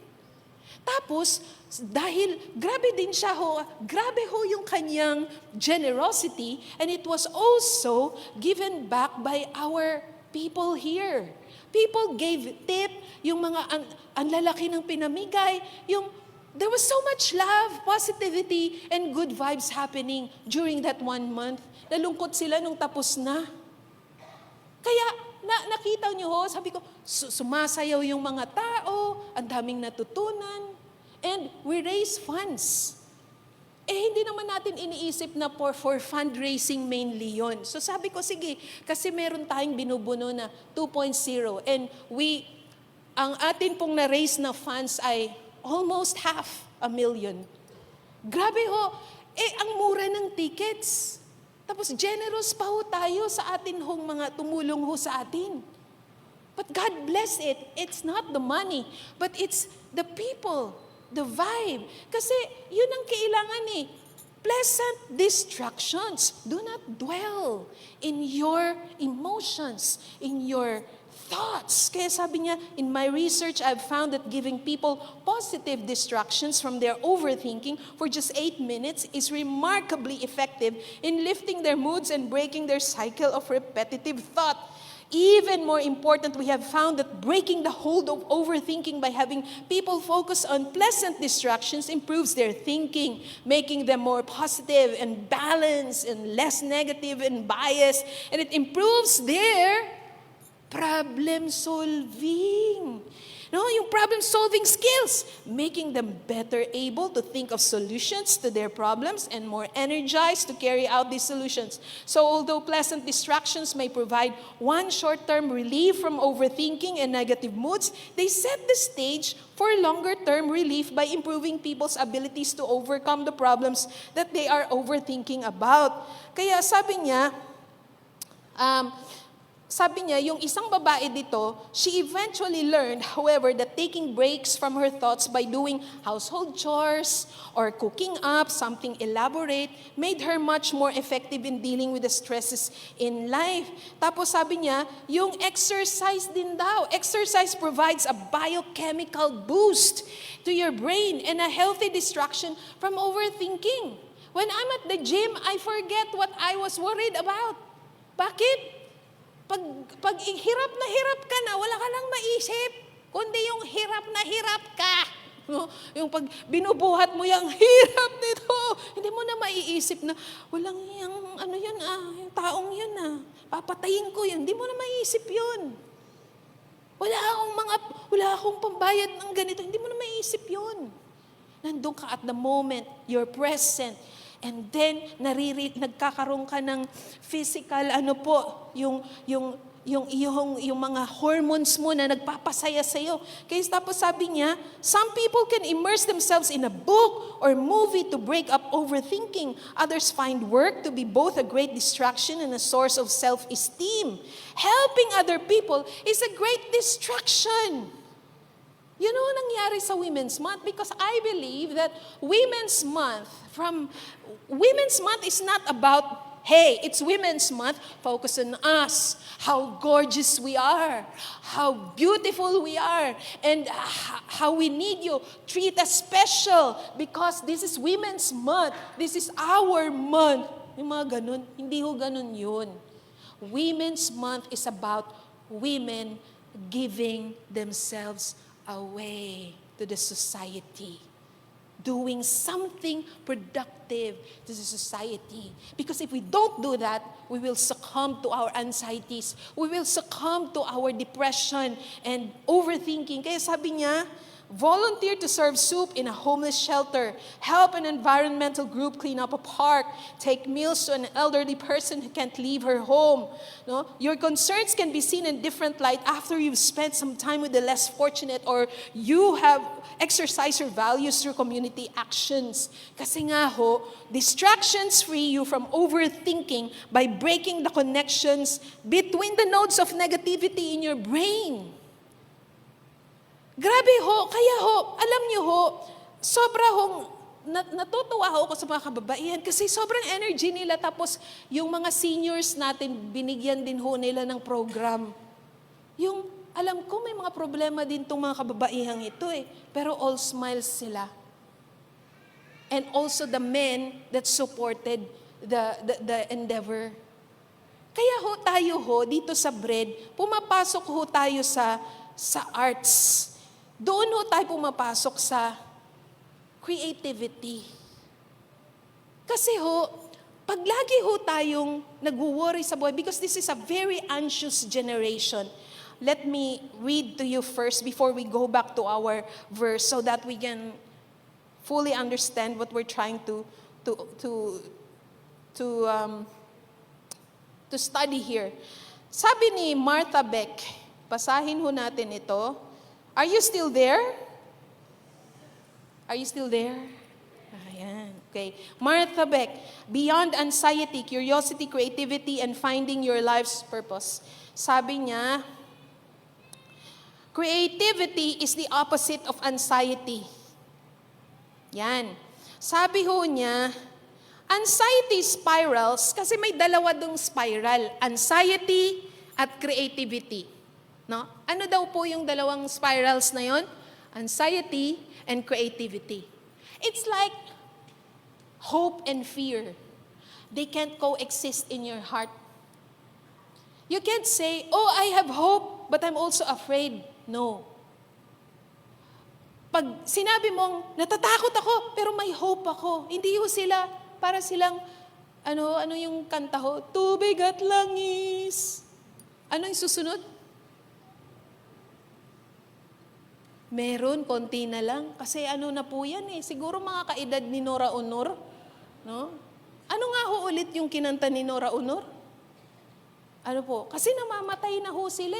Tapos, dahil grabe din siya ho, grabe ho yung kanyang generosity, and it was also given back by our people here. People gave tip, yung mga, ang lalaki ng pinamigay, there was so much love, positivity, and good vibes happening during that 1 month. Nalungkot sila nung tapos na. Kaya, nakita niyo ho, sabi ko, sumasayaw yung mga tao, ang daming natutunan, and we raise funds. Hindi naman natin iniisip na for fundraising mainly yon. So sabi ko, sige, kasi meron tayong binubuno na 2.0, and ang atin pong na-raise na funds ay almost 500,000. Grabe ho, ang mura ng tickets. Tapos generous pa ho tayo sa atin hong mga tumulong ho sa atin. But God bless it. It's not the money, but it's the people, the vibe. Kasi yun ang kailangan eh. Pleasant distractions. Do not dwell in your emotions, in your thoughts. Kaya sabi niya, in my research, I've found that giving people positive distractions from their overthinking for just 8 minutes is remarkably effective in lifting their moods and breaking their cycle of repetitive thought. Even more important, we have found that breaking the hold of overthinking by having people focus on pleasant distractions improves their thinking, making them more positive and balanced and less negative and biased, and it improves their problem solving. No, yung problem solving skills, making them better able to think of solutions to their problems and more energized to carry out these solutions. So although pleasant distractions may provide one short-term relief from overthinking and negative moods, they set the stage for longer-term relief by improving people's abilities to overcome the problems that they are overthinking about. Kaya sabi niya, yung isang babae dito, she eventually learned, however, that taking breaks from her thoughts by doing household chores or cooking up something elaborate made her much more effective in dealing with the stresses in life. Tapos sabi niya, yung exercise din daw. Exercise provides a biochemical boost to your brain and a healthy distraction from overthinking. When I'm at the gym, I forget what I was worried about. Bakit? Pag hirap ka na, wala ka nang maisip, kundi yung hirap na hirap ka. No? Yung pag binubuhat mo yung hirap nito, hindi mo na maiisip na, walang yung, yung taong yun papatayin ko yun. Hindi mo na maiisip yun. Wala akong pambayad ng ganito. Hindi mo na maiisip yun. Nandun ka at the moment, you're present. And then, nagkakaroon ka ng physical, yung mga hormones mo na nagpapasaya sa'yo. Kaya tapos sabi niya, some people can immerse themselves in a book or movie to break up overthinking. Others find work to be both a great distraction and a source of self-esteem. Helping other people is a great distraction. You know what nangyari sa Women's Month? Because I believe that Women's Month is not about, hey, it's Women's Month, focus on us, how gorgeous we are, how beautiful we are, and how we need you. Treat us special because this is Women's Month. This is our month. Yung mga ganun, hindi ho ganun yun. Women's Month is about women giving themselves away to the society, doing something productive to the society. Because if we don't do that, we will succumb to our anxieties. We will succumb to our depression and overthinking. Kaya sabi niya, volunteer to serve soup in a homeless shelter, help an environmental group clean up a park, take meals to an elderly person who can't leave her home. No? Your concerns can be seen in different light after you've spent some time with the less fortunate or you have exercised your values through community actions. Kasi nga ho, distractions free you from overthinking by breaking the connections between the nodes of negativity in your brain. Grabe ho, kaya ho, alam niyo ho, sobra hong natutuwa ho ako sa mga kababaihan kasi sobrang energy nila tapos yung mga seniors natin, binigyan din ho nila ng program. Yung, alam ko may mga problema din tong mga kababaihang ito pero all smiles sila. And also the men that supported the endeavor. Kaya ho tayo ho, dito sa Bread, pumapasok ho tayo sa arts. Doon ho tayo pumapasok sa creativity. Kasi ho, pag lagi ho tayong nag-worry sa buhay, because this is a very anxious generation. Let me read to you first before we go back to our verse so that we can fully understand what we're trying to study here. Sabi ni Martha Beck, basahin ho natin ito. Are you still there? Are you still there? Ayan. Okay. Martha Beck, beyond anxiety, curiosity, creativity, and finding your life's purpose. Sabi niya, creativity is the opposite of anxiety. Yan. Sabi ho niya, anxiety spirals, kasi may dalawa dong spiral, anxiety at creativity. No? Ano daw po yung dalawang spirals na yon? Anxiety and creativity. It's like hope and fear. They can't coexist in your heart. You can't say, oh, I have hope, but I'm also afraid. No. Pag sinabi mong, natatakot ako, pero may hope ako. Hindi ho sila, para silang, ano yung kanta ho? Tubig at langis. Ano yung susunod? Meron, konti na lang. Kasi na po yan siguro mga kaedad ni Nora Honor. No? Ano nga ho ulit yung kinanta ni Nora Honor? Ano po? Kasi namamatay na ho sila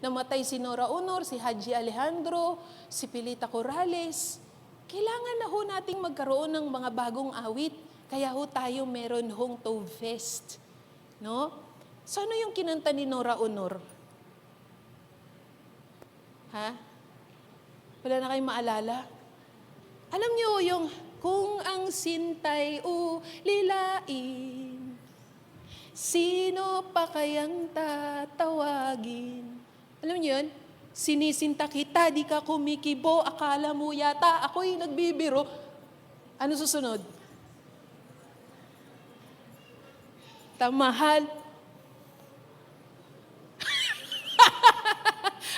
Namatay si Nora Honor, si Haji Alejandro, si Pilita Corrales. Kailangan na ho nating magkaroon ng mga bagong awit. Kaya ho tayo meron hong Tove Fest. No? So ano yung kinanta ni Nora Honor? Ha? Wala na kayong maalala? Alam niyo yung, kung ang sintay ulilain, sino pa kayang tatawagin? Alam niyo yun? Sinisinta kita, di ka kumikibo, akala mo yata ako'y nagbibiro. Ano susunod? Tamahal.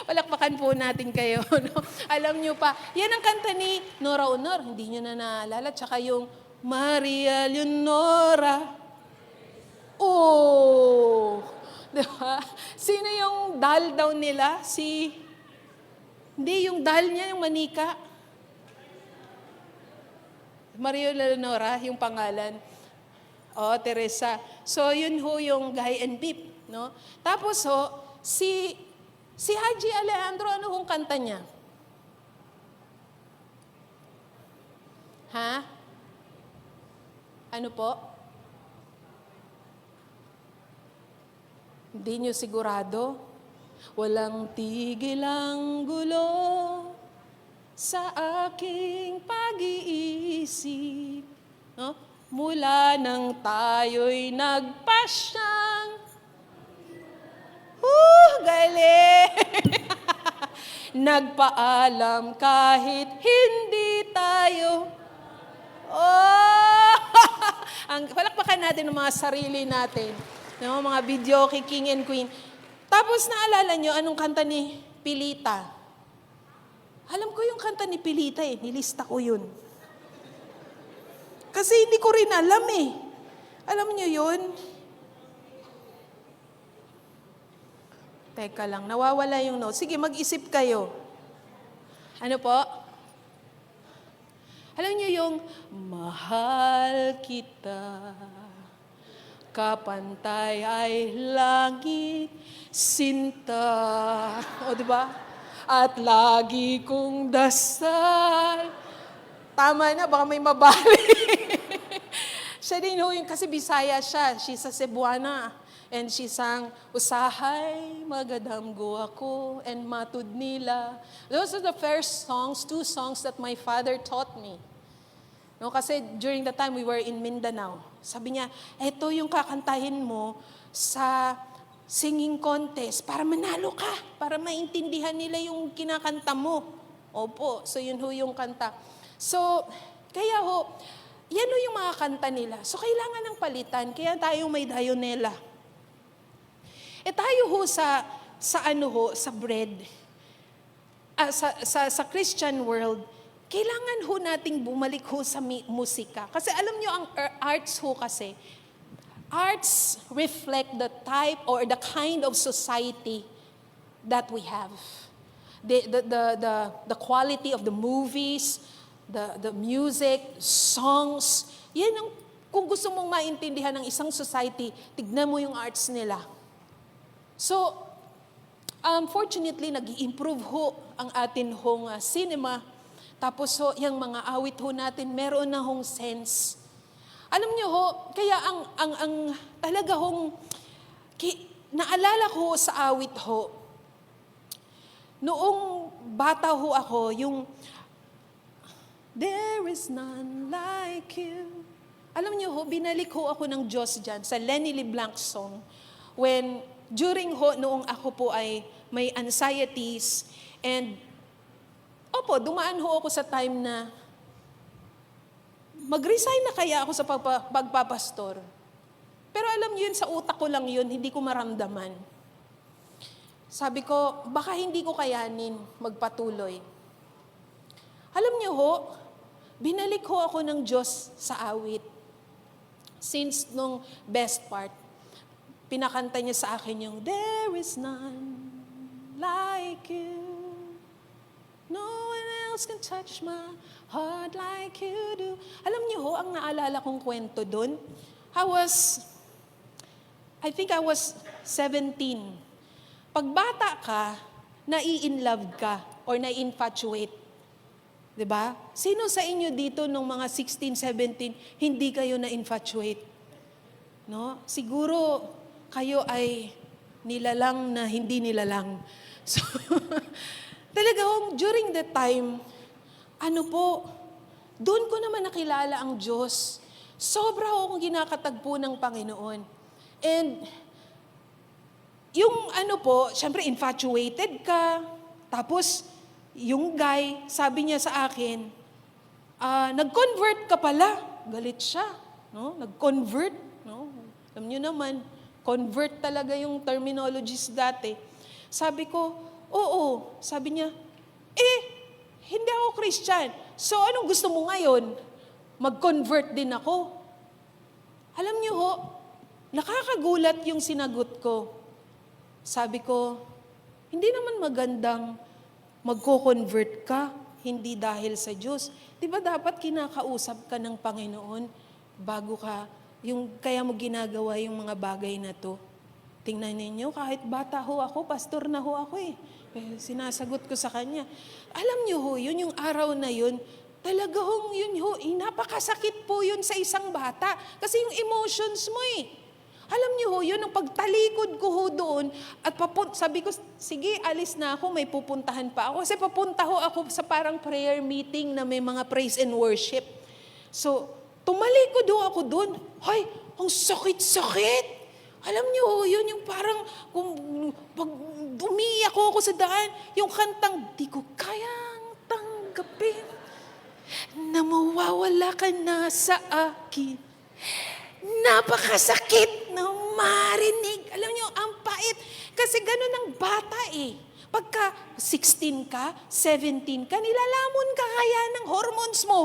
Palakpakan po natin kayo. No? Alam nyo pa, yan ang kanta ni Nora Honor. Hindi nyo na naalala. Tsaka yung Maria Leonora. Oh! Diba? Sino yung dal daw nila? Hindi, yung dal niya, yung manika. Maria Leonora, yung pangalan. Oh, Teresa. So, yun ho yung Guy and Pip. No? Tapos ho, si Haji Alejandro, ano hong kanta niya? Ha? Ano po? Hindi nyo sigurado? Walang tigil ang gulo sa aking pag-iisip. No? Mula nang tayo'y nagpasyang. Galing! Nagpaalam kahit hindi tayo. Oh! Palakpakan natin ang mga sarili natin. No, mga video kay King and Queen. Tapos naalala nyo, anong kanta ni Pilita? Alam ko yung kanta ni Pilita nilista ko yun. Kasi hindi ko rin alam Alam nyo yun? Teka lang, nawawala yung note. Sige, mag-isip kayo. Ano po? Alam nyo yung, mahal kita, kapantay ay langit, sinta. O, diba? At lagi kong dasal. Tama na, baka may mabali. Siya din ho, kasi Bisaya siya. She's a Cebuana. And she sang, Usahay, magadamgo ako, and matud nila. Those are the first songs, 2 songs that my father taught me. No, kasi during the time we were in Mindanao, sabi niya, eto yung kakantahin mo sa singing contest para manalo ka, para maintindihan nila yung kinakanta mo. Opo, so yun ho yung kanta. So, kaya ho, yan ho yung mga kanta nila. So, kailangan ng palitan, kaya tayo may Dayonela. Tayo ho sa bread, sa Christian world, kailangan ho nating bumalik ho sa musika. Kasi alam nyo, ang arts ho kasi, arts reflect the type or the kind of society that we have. The quality of the movies, the music, songs, yan ang, kung gusto mong maintindihan ng isang society, tignan mo yung arts nila. So, fortunately, nag-i-improve ho ang atin hong cinema. Tapos ho, yung mga awit ho natin, meron na hong sense. Alam niyo ho, kaya ang talaga hong, naalala ko sa awit ho, noong bata ho ako, yung, there is none like you. Alam niyo ho, binalik ho ako ng Diyos dyan sa Lenny LeBlanc song, when, during ho, noong ako po ay may anxieties, and, opo, dumaan ho ako sa time na, mag-resign na kaya ako sa pagpapastor. Pero alam niyo yun, sa utak ko lang yun, hindi ko maramdaman. Sabi ko, baka hindi ko kayanin magpatuloy. Alam niyo ho, binalik ho ako ng Diyos sa awit. Since nung best part, pinakanta niya sa akin yung, there is none like you. No one else can touch my heart like you do. Alam niyo ho, ang naalala kong kwento doon, I think I was 17. Pag bata ka, nai-in-love ka or nai-infatuate. Diba? Sino sa inyo dito nung mga 16, 17, hindi kayo na-infatuate? No? Siguro, kayo ay nilalang na hindi nilalang. So, talaga, during that time, doon ko naman nakilala ang Diyos. Sobra akong ginakatagpo ng Panginoon. And, yung syempre infatuated ka, tapos, yung guy, sabi niya sa akin, nag-convert ka pala. Galit siya. No? Nag-convert. No? Alam nyo naman, convert talaga yung terminologies dati. Sabi ko, oo. Sabi niya, hindi ako Christian. So anong gusto mo ngayon? Mag-convert din ako. Alam niyo ho, nakakagulat yung sinagot ko. Sabi ko, hindi naman magandang magko-convert ka, hindi dahil sa Diyos. Di ba dapat kinakausap ka ng Panginoon bago ka, kaya mo ginagawa yung mga bagay na to? Tingnan ninyo, kahit bata ho ako, pastor na ho ako sinasagot ko sa kanya. Alam niyo ho, yun yung araw na yun, talaga hong yun ho, napakasakit po yun sa isang bata. Kasi yung emotions mo Alam niyo ho, yun ang pagtalikod ko ho doon at sabi ko, sige, alis na ako, may pupuntahan pa ako. Kasi papunta ho ako sa parang prayer meeting na may mga praise and worship. So, tumalikod ho ako doon. Ay, ang sakit-sakit. Alam niyo, yun yung parang, pag umiiyak ako sa daan, yung kantang, di ko kayang tanggapin na mawawala ka na sa akin. Napakasakit na marinig. Alam niyo, ang pait. Kasi ganun ang bata Pagka 16 ka, 17 ka, nilalamon ka kaya ng hormones mo.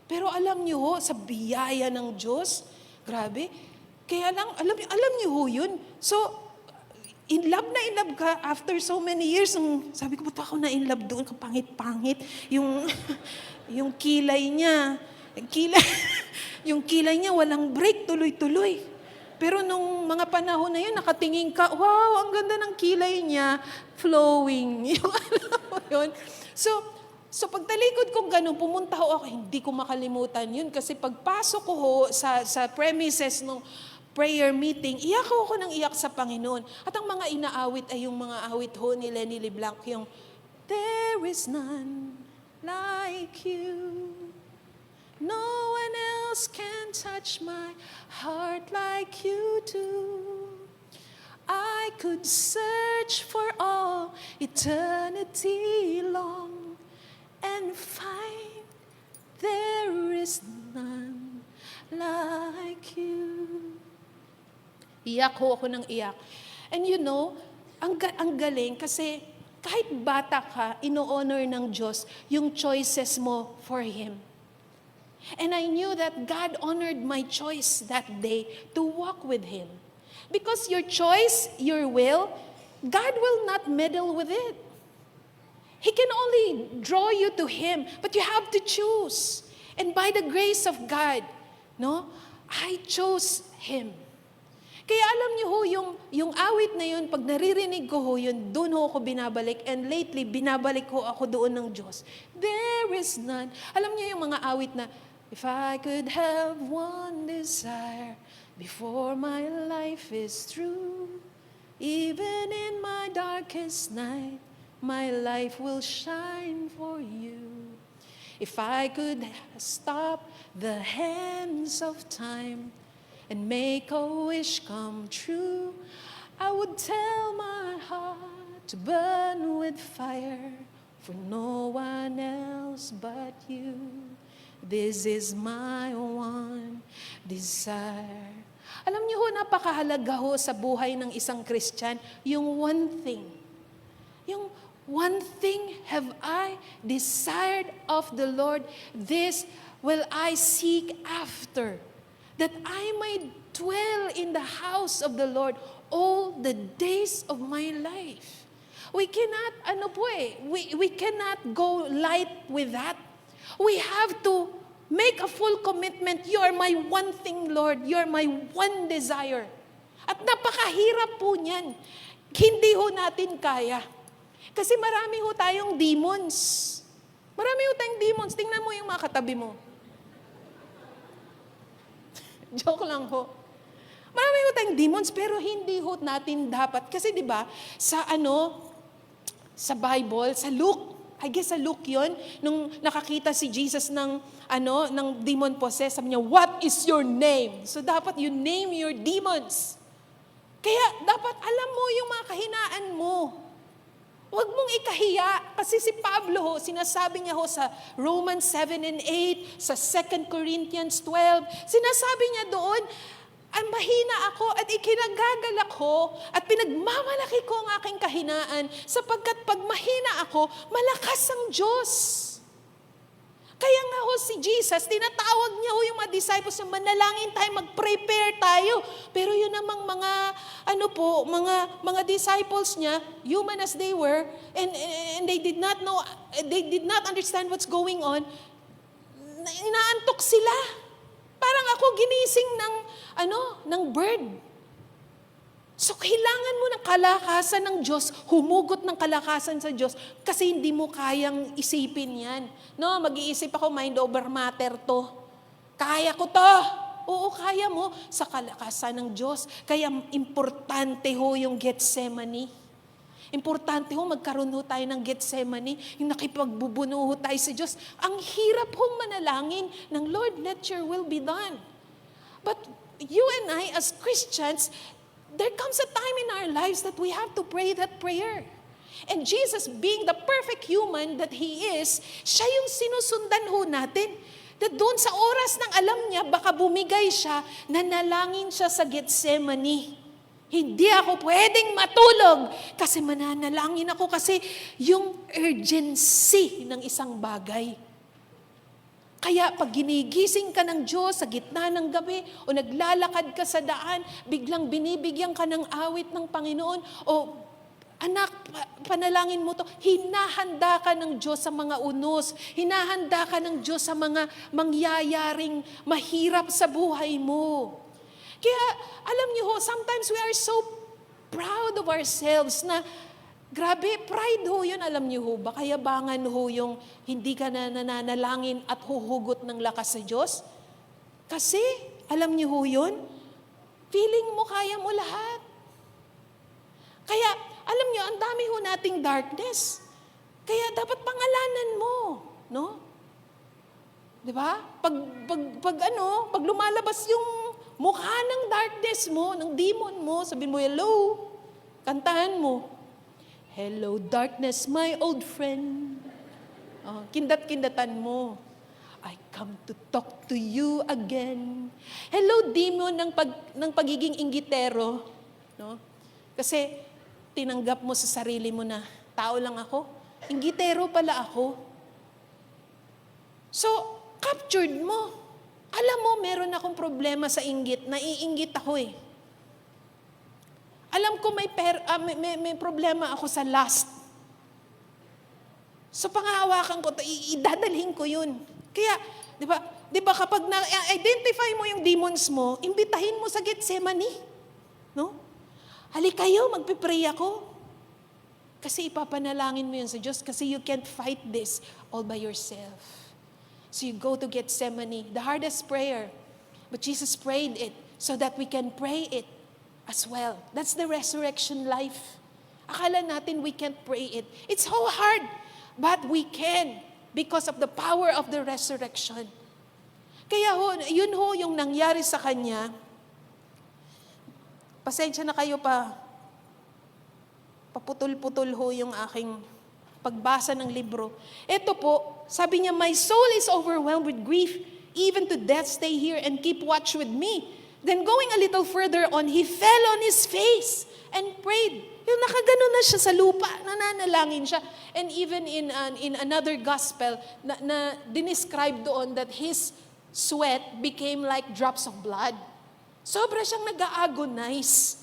Pero alam niyo ho, sa biyaya ng Diyos, grabe, kaya lang, alam niyo ho yun. So, in love ka after so many years. Sabi ko, ba't ako na in love doon? Kapangit-pangit. Yung kilay niya. Yung kilay niya, walang break, tuloy-tuloy. Pero nung mga panahon na yun, nakatingin ka, wow, ang ganda ng kilay niya, flowing. Yung alam mo yun. So pagtalikod kong ganun, pumunta ho ako, hindi ko makalimutan yun. Kasi pagpasok ko ho sa premises ng prayer meeting, iyak ako ng iyak sa Panginoon. At ang mga inaawit ay yung mga awit ho ni Lenny LeBlanc, yung, there is none like you. No one else can touch my heart like you do. I could search for all eternity long and find there is none like you. Iyak ho ako ng iyak. And you know, ang galing kasi kahit bata ka, ino-honor ng Diyos yung choices mo for Him. And I knew that God honored my choice that day to walk with Him. Because your choice, your will, God will not meddle with it. He can only draw you to Him, but you have to choose. And by the grace of God, I chose Him. Kaya alam niyo ho, yung awit na yun, pag naririnig ko ho yun, doon ho ako binabalik. And lately, binabalik ho ako doon ng Diyos. There is none. Alam niyo yung mga awit na, if I could have one desire before my life is through, even in my darkest night, my life will shine for you. If I could stop the hands of time and make a wish come true, I would tell my heart to burn with fire for no one else but you. This is my one desire. Alam niyo ho, napakahalaga ho sa buhay ng isang Christian, yung one thing. Yung one thing have I desired of the Lord, this will I seek after, that I may dwell in the house of the Lord all the days of my life. We cannot, we cannot go light with that. We have to make a full commitment. You are my one thing, Lord. You are my one desire. At napakahirap po niyan. Hindi ho natin kaya. Kasi marami ho tayong demons. Marami ho tayong demons. Tingnan mo yung mga katabi mo. Joke lang ho. Marami ho tayong demons, pero hindi ho natin dapat. Kasi di ba sa Bible, sa Luke, I guess sa Luke yun, nung nakakita si Jesus ng demon possessed, sabi niya, what is your name? So dapat you name your demons. Kaya dapat alam mo yung mga kahinaan mo. Huwag mong ikahiya. Kasi si Pablo ho, sinasabi niya ho sa Romans 7 and 8, sa 2 Corinthians 12, sinasabi niya doon, ang mahina ako at ikinagagalak ko at pinagmamalaki ko ang aking kahinaan sapagkat pag mahina ako, malakas ang Diyos. Kaya nga ho si Jesus, tinatawag niya ho yung mga disciples na manalangin tayo, mag-prepare tayo. Pero yun namang mga disciples niya, human as they were, and they did not know, they did not understand what's going on, inaantok sila. Parang ako ginising ng bird. So, kailangan mo ng kalakasan ng Diyos, humugot ng kalakasan sa Diyos, kasi hindi mo kayang isipin yan. No, mag-iisip ako, mind over matter to. Kaya ko to. Oo, kaya mo sa kalakasan ng Diyos. Kaya importante ho yung Gethsemane. Importante ho, magkaroon ho tayo ng Gethsemane, yung nakipagbubuno ho tayo sa Diyos. Ang hirap hong manalangin ng Lord, let your will be done. But you and I, as Christians, there comes a time in our lives that we have to pray that prayer. And Jesus, being the perfect human that He is, siya yung sinusundan ho natin. That doon sa oras ng alam niya, baka bumigay siya, nanalangin siya sa Gethsemane. Hindi ako pwedeng matulog kasi mananalangin ako kasi yung urgency ng isang bagay. Kaya pag ginigising ka ng Diyos sa gitna ng gabi o naglalakad ka sa daan, biglang binibigyan ka ng awit ng Panginoon o anak, panalangin mo to, hinahanda ka ng Diyos sa mga unos, hinahanda ka ng Diyos sa mga mangyayaring mahirap sa buhay mo. Kaya alam niyo ho, sometimes we are so proud of ourselves na grabe, pride ho yun, alam niyo ho, baka yabangan ho yung hindi ka na nananalangin at huhugot ng lakas sa Diyos. Kasi, alam niyo ho yun, feeling mo kaya mo lahat. Kaya, alam niyo, ang dami ho nating darkness. Kaya dapat pangalanan mo, no? 'Di ba? Pag lumalabas yung mukha ng darkness mo, ng demon mo, sabihin mo, hello, kantahan mo. Hello, darkness, my old friend. Kindat-kindatan mo. I come to talk to you again. Hello, demon ng pagiging inggitero. No? Kasi tinanggap mo sa sarili mo na, tao lang ako. Inggitero pala ako. So, captured mo. Alam mo, meron akong problema sa inggit. Naiinggit ako eh. Alam ko may problema ako sa lust. So panghahawakan ko, idadalhin ko yun. Kaya, di ba kapag na-identify mo yung demons mo, imbitahin mo sa Gethsemane. No? Halika kayo, magpipray ako. Kasi ipapanalangin mo yun sa Diyos kasi you can't fight this all by yourself. So you go to Gethsemane, the hardest prayer. But Jesus prayed it so that we can pray it as well. That's the resurrection life. Akala natin we can't pray it. It's so hard, but we can because of the power of the resurrection. Kaya yun yung nangyari sa kanya. Pasensya na kayo paputol-putol yung aking pagbasa ng libro. Ito po, sabi niya, my soul is overwhelmed with grief, even to death. Stay here and keep watch with me. Then going a little further on, he fell on his face and prayed. Yung nakaganon na siya sa lupa, nananalangin siya. And even in another gospel, na dinescribe doon that his sweat became like drops of blood. Sobra siyang nag-agonize.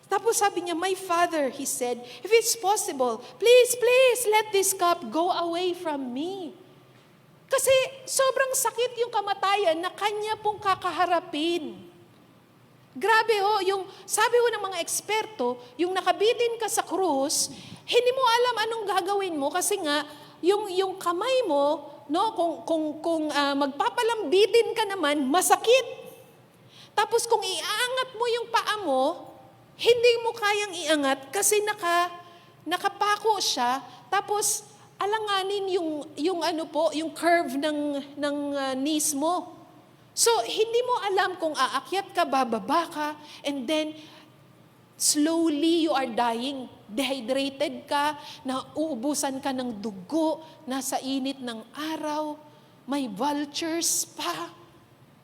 Tapos sabi niya, my Father, he said, if it's possible, please, let this cup go away from me. Kasi sobrang sakit yung kamatayan na kanya pong kakaharapin. Grabe sabi ng mga eksperto, yung nakabitin ka sa krus, hindi mo alam anong gagawin mo kasi nga, yung kamay mo, no, kung magpapalambitin ka naman, masakit. Tapos kung iaangat mo yung paa mo, hindi mo kayang iangat kasi nakapako siya, tapos alanganin yung curve ng knees mo. So, hindi mo alam kung aakyat ka, bababa ka, and then slowly you are dying. Dehydrated ka, nauubusan ka ng dugo, nasa init ng araw, may vultures pa.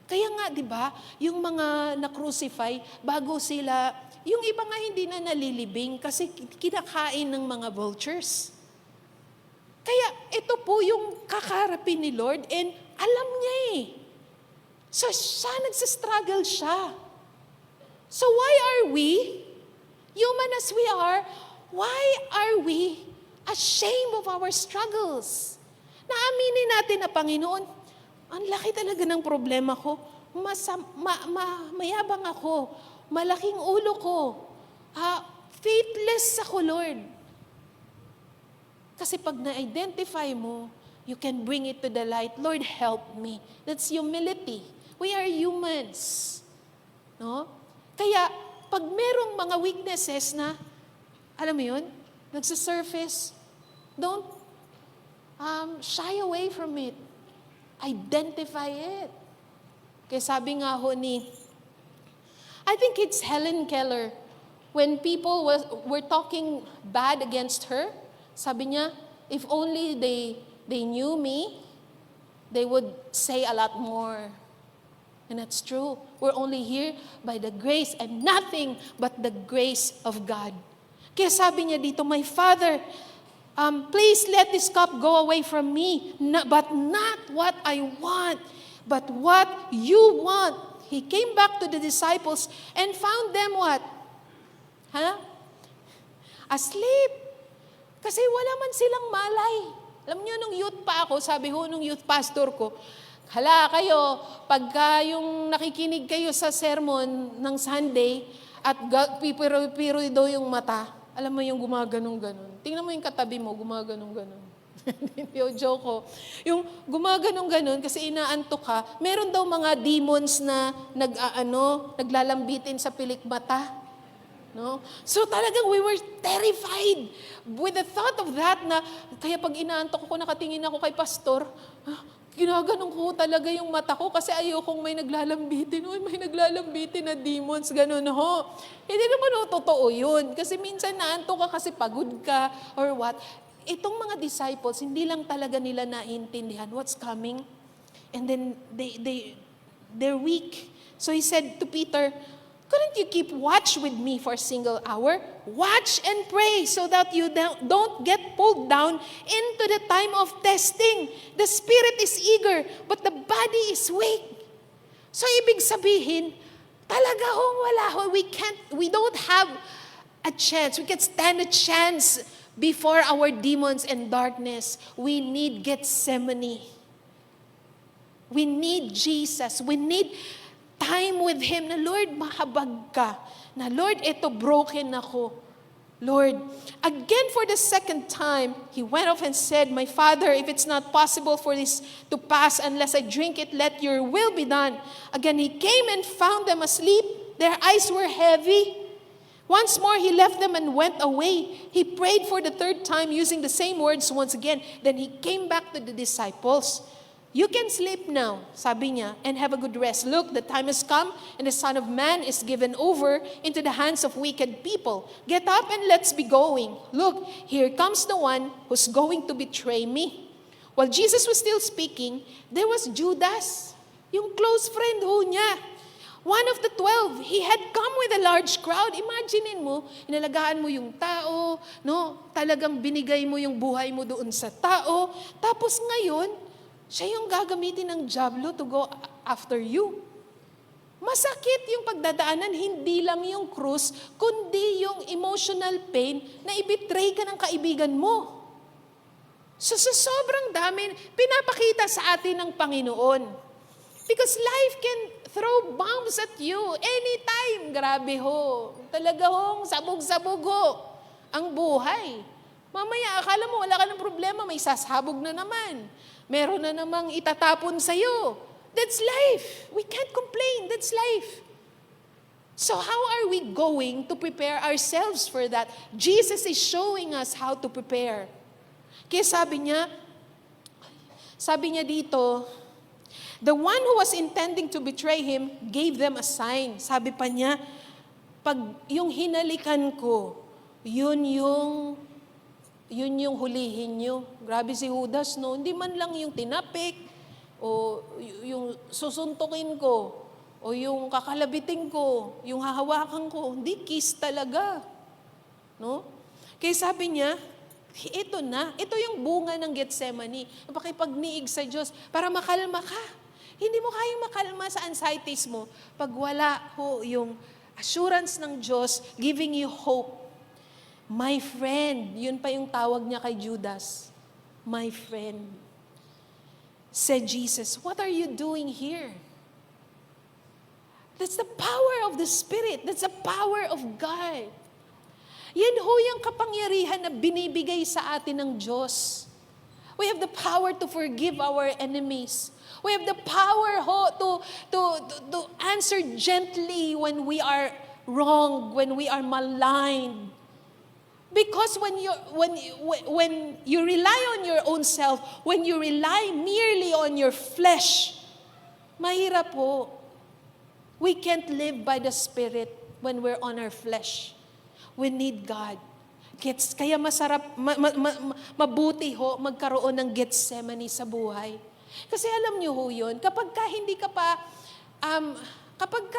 Kaya nga, di ba, yung mga na-crucify, bago sila, yung iba nga hindi na nalilibing kasi kinakain ng mga vultures. Kaya ito po yung kakarapin ni Lord and alam niya eh. So siya nagsistruggle siya. So why are we, human as we are, why are we ashamed of our struggles? Naaminin natin na Panginoon, ang laki talaga ng problema ko. Mayabang ako. Malaking ulo ko. Faithless ako, Lord. Kasi pag na-identify mo, you can bring it to the light. Lord, help me. That's humility. We are humans. No? Kaya, pag merong mga weaknesses na, alam mo yun, nagsasurface, don't shy away from it. Identify it. Kaya sabi nga ho I think it's Helen Keller, when people were talking bad against her, sabi niya, if only they knew me, they would say a lot more. And that's true. We're only here by the grace and nothing but the grace of God. Kaya sabi niya dito, my Father, please let this cup go away from me, but not what I want, but what you want. He came back to the disciples and found them what? Asleep. Kasi wala man silang malay. Alam niyo, nung youth pa ako, sabi ho nung youth pastor ko, hala kayo, pagka yung nakikinig kayo sa sermon ng Sunday, at pipiro daw yung mata, alam mo yung gumaganong-ganon. Tingnan mo yung katabi mo, gumaganong-ganon. Hindi yung joke ko. Yung gumaganong-ganon kasi inaantok ka, meron daw mga demons na naglalambitin sa pilik mata. No? So talagang we were terrified with the thought of that na, kaya pag inaantok ako, nakatingin ako kay pastor, ginaganong ko talaga yung mata ko kasi ayokong may naglalambitin. Uy, may naglalambitin na demons, ganun ho. Hindi naman ho, totoo yun. Kasi minsan naantok ka kasi pagod ka or what. Itong mga disciples, hindi lang talaga nila naintindihan what's coming. And then they're weak. So he said to Peter, couldn't you keep watch with me for a single hour? Watch and pray so that you don't get pulled down into the time of testing. The spirit is eager, but the body is weak. So ibig sabihin, talaga wala ho. We don't have a chance. We can't stand a chance before our demons and darkness. We need Gethsemane. We need Jesus. We need time with Him na, Lord, mahabag ka. Na, Lord, ito broken ako. Lord, again for the second time, he went off and said, my Father, if it's not possible for this to pass unless I drink it, let your will be done. Again, he came and found them asleep. Their eyes were heavy. Once more, he left them and went away. He prayed for the third time using the same words once again. Then he came back to the disciples. You can sleep now, sabi niya, and have a good rest. Look, the time has come, and the Son of Man is given over into the hands of wicked people. Get up and let's be going. Look, here comes the one who's going to betray me. While Jesus was still speaking, there was Judas, yung close friend ho niya. One of the 12, he had come with a large crowd. Imaginin mo, inalagaan mo yung tao, no? Talagang binigay mo yung buhay mo doon sa tao. Tapos ngayon, siya yung gagamitin ng diablo to go after you. Masakit yung pagdadaanan, hindi lang yung krus, kundi yung emotional pain na ibitray ka ng kaibigan mo. So sa sobrang dami, pinapakita sa atin ng Panginoon. Because life can throw bombs at you anytime. Grabe ho. Talaga hong sabog-sabog ho ang buhay. Mamaya, akala mo wala ka ng problema, may sasabog na naman. Meron na namang itatapon sa'yo. That's life. We can't complain. That's life. So how are we going to prepare ourselves for that? Jesus is showing us how to prepare. Kaya sabi niya dito, the one who was intending to betray him gave them a sign. Sabi pa niya, pag yung hinalikan ko, yun yung hulihin nyo. Grabe si Judas, no? Hindi man lang yung tinapik, o yung susuntukin ko, o yung kakalabitin ko, yung hahawakan ko. Hindi, kiss talaga. No? Kaya sabi niya, ito na. Ito yung bunga ng Gethsemane. Napakipagniig sa Diyos para makalma ka. Hindi mo kayang makalma sa anxieties mo pag wala ho yung assurance ng Diyos giving you hope. My friend, yun pa yung tawag niya kay Judas. My friend. Said Jesus, what are you doing here? That's the power of the Spirit. That's the power of God. Yan ho yung kapangyarihan na binibigay sa atin ng Diyos. We have the power to forgive our enemies. We have the power ho to answer gently when we are wrong, when we are maligned. Because when you rely on your own self, when you rely merely on your flesh, mahirap po. We can't live by the Spirit when we're on our flesh. We need God. Kaya masarap, mabuti ho magkaroon ng Gethsemane sa buhay. Kasi alam niyo ho yun, kapag ka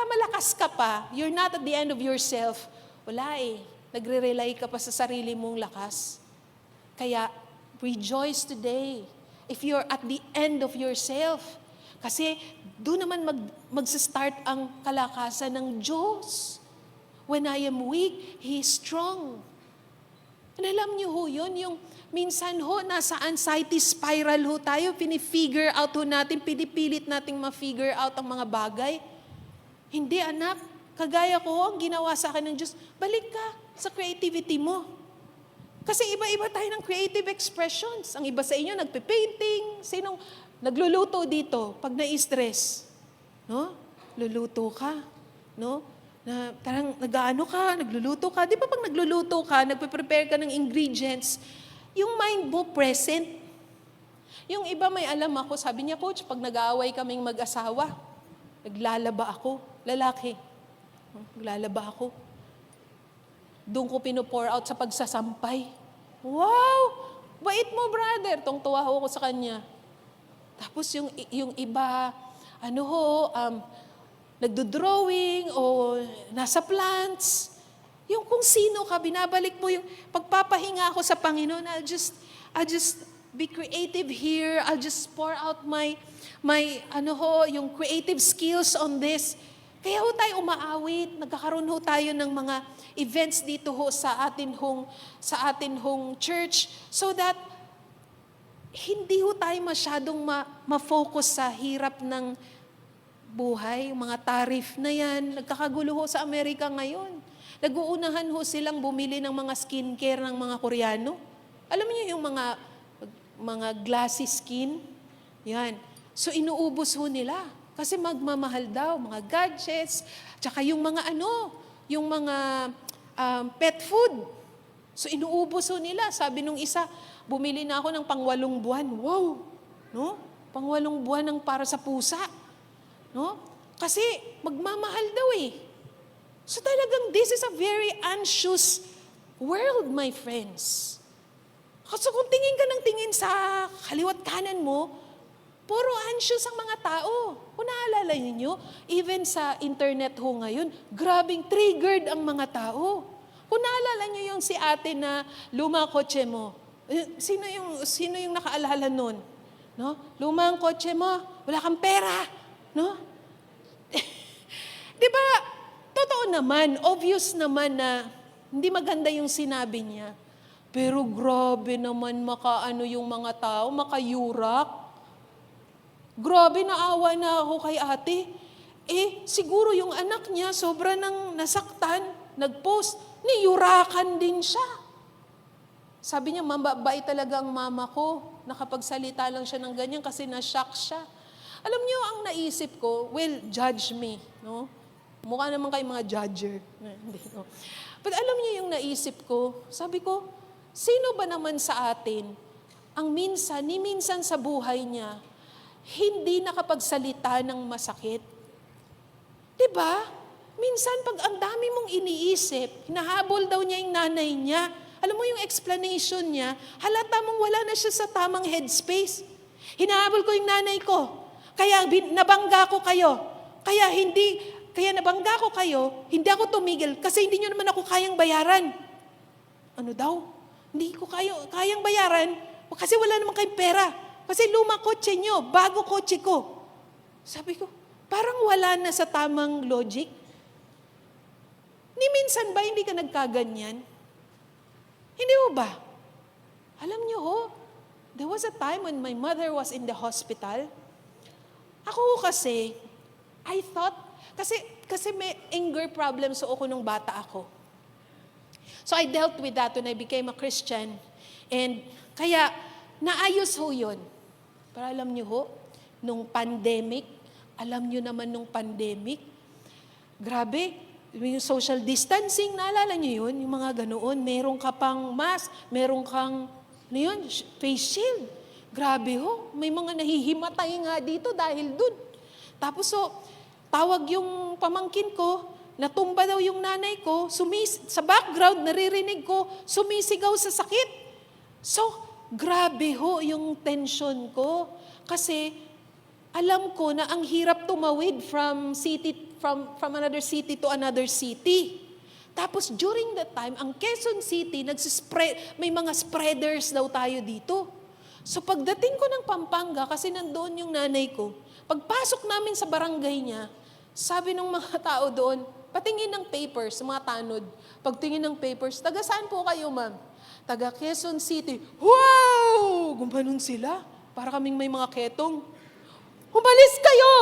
malakas ka pa, you're not at the end of yourself, wala eh. Nagre-rely ka pa sa sarili mong lakas. Kaya, rejoice today if you're at the end of yourself. Kasi, doon naman mag-start ang kalakasan ng Diyos. When I am weak, He is strong. And alam niyo ho yun, yung minsan ho, nasa anxiety spiral ho tayo, pinifigure out ho natin, pinipilit nating ma-figure out ang mga bagay. Hindi anak, kagaya ko ho, ang ginawa sa akin ng Diyos, balik ka sa creativity mo. Kasi iba-iba tayo ng creative expressions. Ang iba sa inyo, nagpe-painting, sinong nagluluto dito pag na-stress. No? Luluto ka. No? Na parang nag-aano ka, nagluluto ka. Di ba pag nagluluto ka, nagpe-prepare ka ng ingredients, yung mind mo present. Yung iba may alam ako, sabi niya, Coach, pag nag-aaway kaming mag-asawa, naglalaba ako, lalaki. Naglalaba ako. Doon ko pino-pour out sa pagsasampay. Wow! Bait mo, brother. Tungtuwa ako sa kanya. Tapos yung iba, nagdo-drawing o nasa plants. Yung kung sino ka, binabalik mo yung pagpapahinga ako sa Panginoon. I'll just be creative here. I'll just pour out my yung creative skills on this. Kaya ho tayo umaawit, nagkakaroon ho tayo ng mga events dito ho sa atin hong church so that hindi ho tayo masyadong ma-focus sa hirap ng buhay, yung mga tariff na yan. Nagkakagulo ho sa Amerika ngayon. Nag-uunahan ho silang bumili ng mga skincare ng mga Koreano. Alam niyo yung mga glassy skin? Yan. So inuubos ho nila. Kasi magmamahal daw, mga gadgets, tsaka yung mga pet food. So inuubos ho nila. Sabi nung isa, bumili na ako ng pang-8 buwan. Wow! No? Pang-8 buwan ng para sa pusa. No? Kasi magmamahal daw eh. So talagang this is a very anxious world, my friends. Kasi kung tingin ka ng tingin sa kaliwat kanan mo, puro anxious ang mga tao. Kung naalala ninyo, even sa internet ho ngayon, grabing triggered ang mga tao. Kung naalala nyo yung si ate na luma kotse mo, sino yung nakaalala nun? No? Luma ang kotse mo, wala kang pera. No? Diba, totoo naman, obvious naman na hindi maganda yung sinabi niya. Pero grabe naman makaano yung mga tao, makayurak. Grabe, naawa na ako kay ate. Siguro yung anak niya, sobra nang nasaktan, nag-post, niyurakan din siya. Sabi niya, mabait talaga ang mama ko. Nakapagsalita lang siya ng ganyan kasi na-shock siya. Alam niyo, ang naisip ko, judge me. No? Mukha naman kayo mga judger. No? But alam niyo yung naisip ko, sabi ko, sino ba naman sa atin, ang minsan sa buhay niya, hindi nakapagsalita ng masakit? Diba? Minsan pag ang dami mong iniisip, hinahabol daw niya yung nanay niya, alam mo yung explanation niya, halata mong wala na siya sa tamang headspace. Hinahabol ko yung nanay ko. Kaya nabangga ko kayo. Kaya nabangga ko kayo, hindi ako tumigil kasi hindi nyo naman ako kayang bayaran. Ano daw? Hindi ko kayang bayaran kasi wala naman kayong pera. Kasi luma kotse nyo, bago kotse ko. Sabi ko, parang wala na sa tamang logic. Ni minsan ba hindi ka nagkaganyan? Hindi ho ba? Alam nyo ho, there was a time when my mother was in the hospital. Ako kasi, I thought, kasi may anger problems ako nung bata ako. So I dealt with that when I became a Christian. And kaya, naayos ho yun. Pero alam nyo ho, nung pandemic, alam nyo naman nung pandemic, grabe, yung social distancing, naalala nyo yun? Yung mga ganoon, meron ka pang mask, meron kang, ano yun, face shield. Grabe ho, may mga nahihimatay nga dito dahil dun. Tapos tawag yung pamangkin ko, natumba daw yung nanay ko, sa background, naririnig ko, sumisigaw sa sakit. So, grabe ho yung tension ko. Kasi, alam ko na ang hirap tumawid from another city to another city. Tapos, during that time, ang Quezon City, may mga spreaders daw tayo dito. So, pagdating ko ng Pampanga, kasi nandoon yung nanay ko, pagpasok namin sa barangay niya, sabi ng mga tao doon, patingin ng papers, mga tanod. Pagtingin ng papers, taga saan po kayo, ma'am? Taga Quezon City. Wow! Gumpanon sila. Para kaming may mga ketong. Umalis kayo!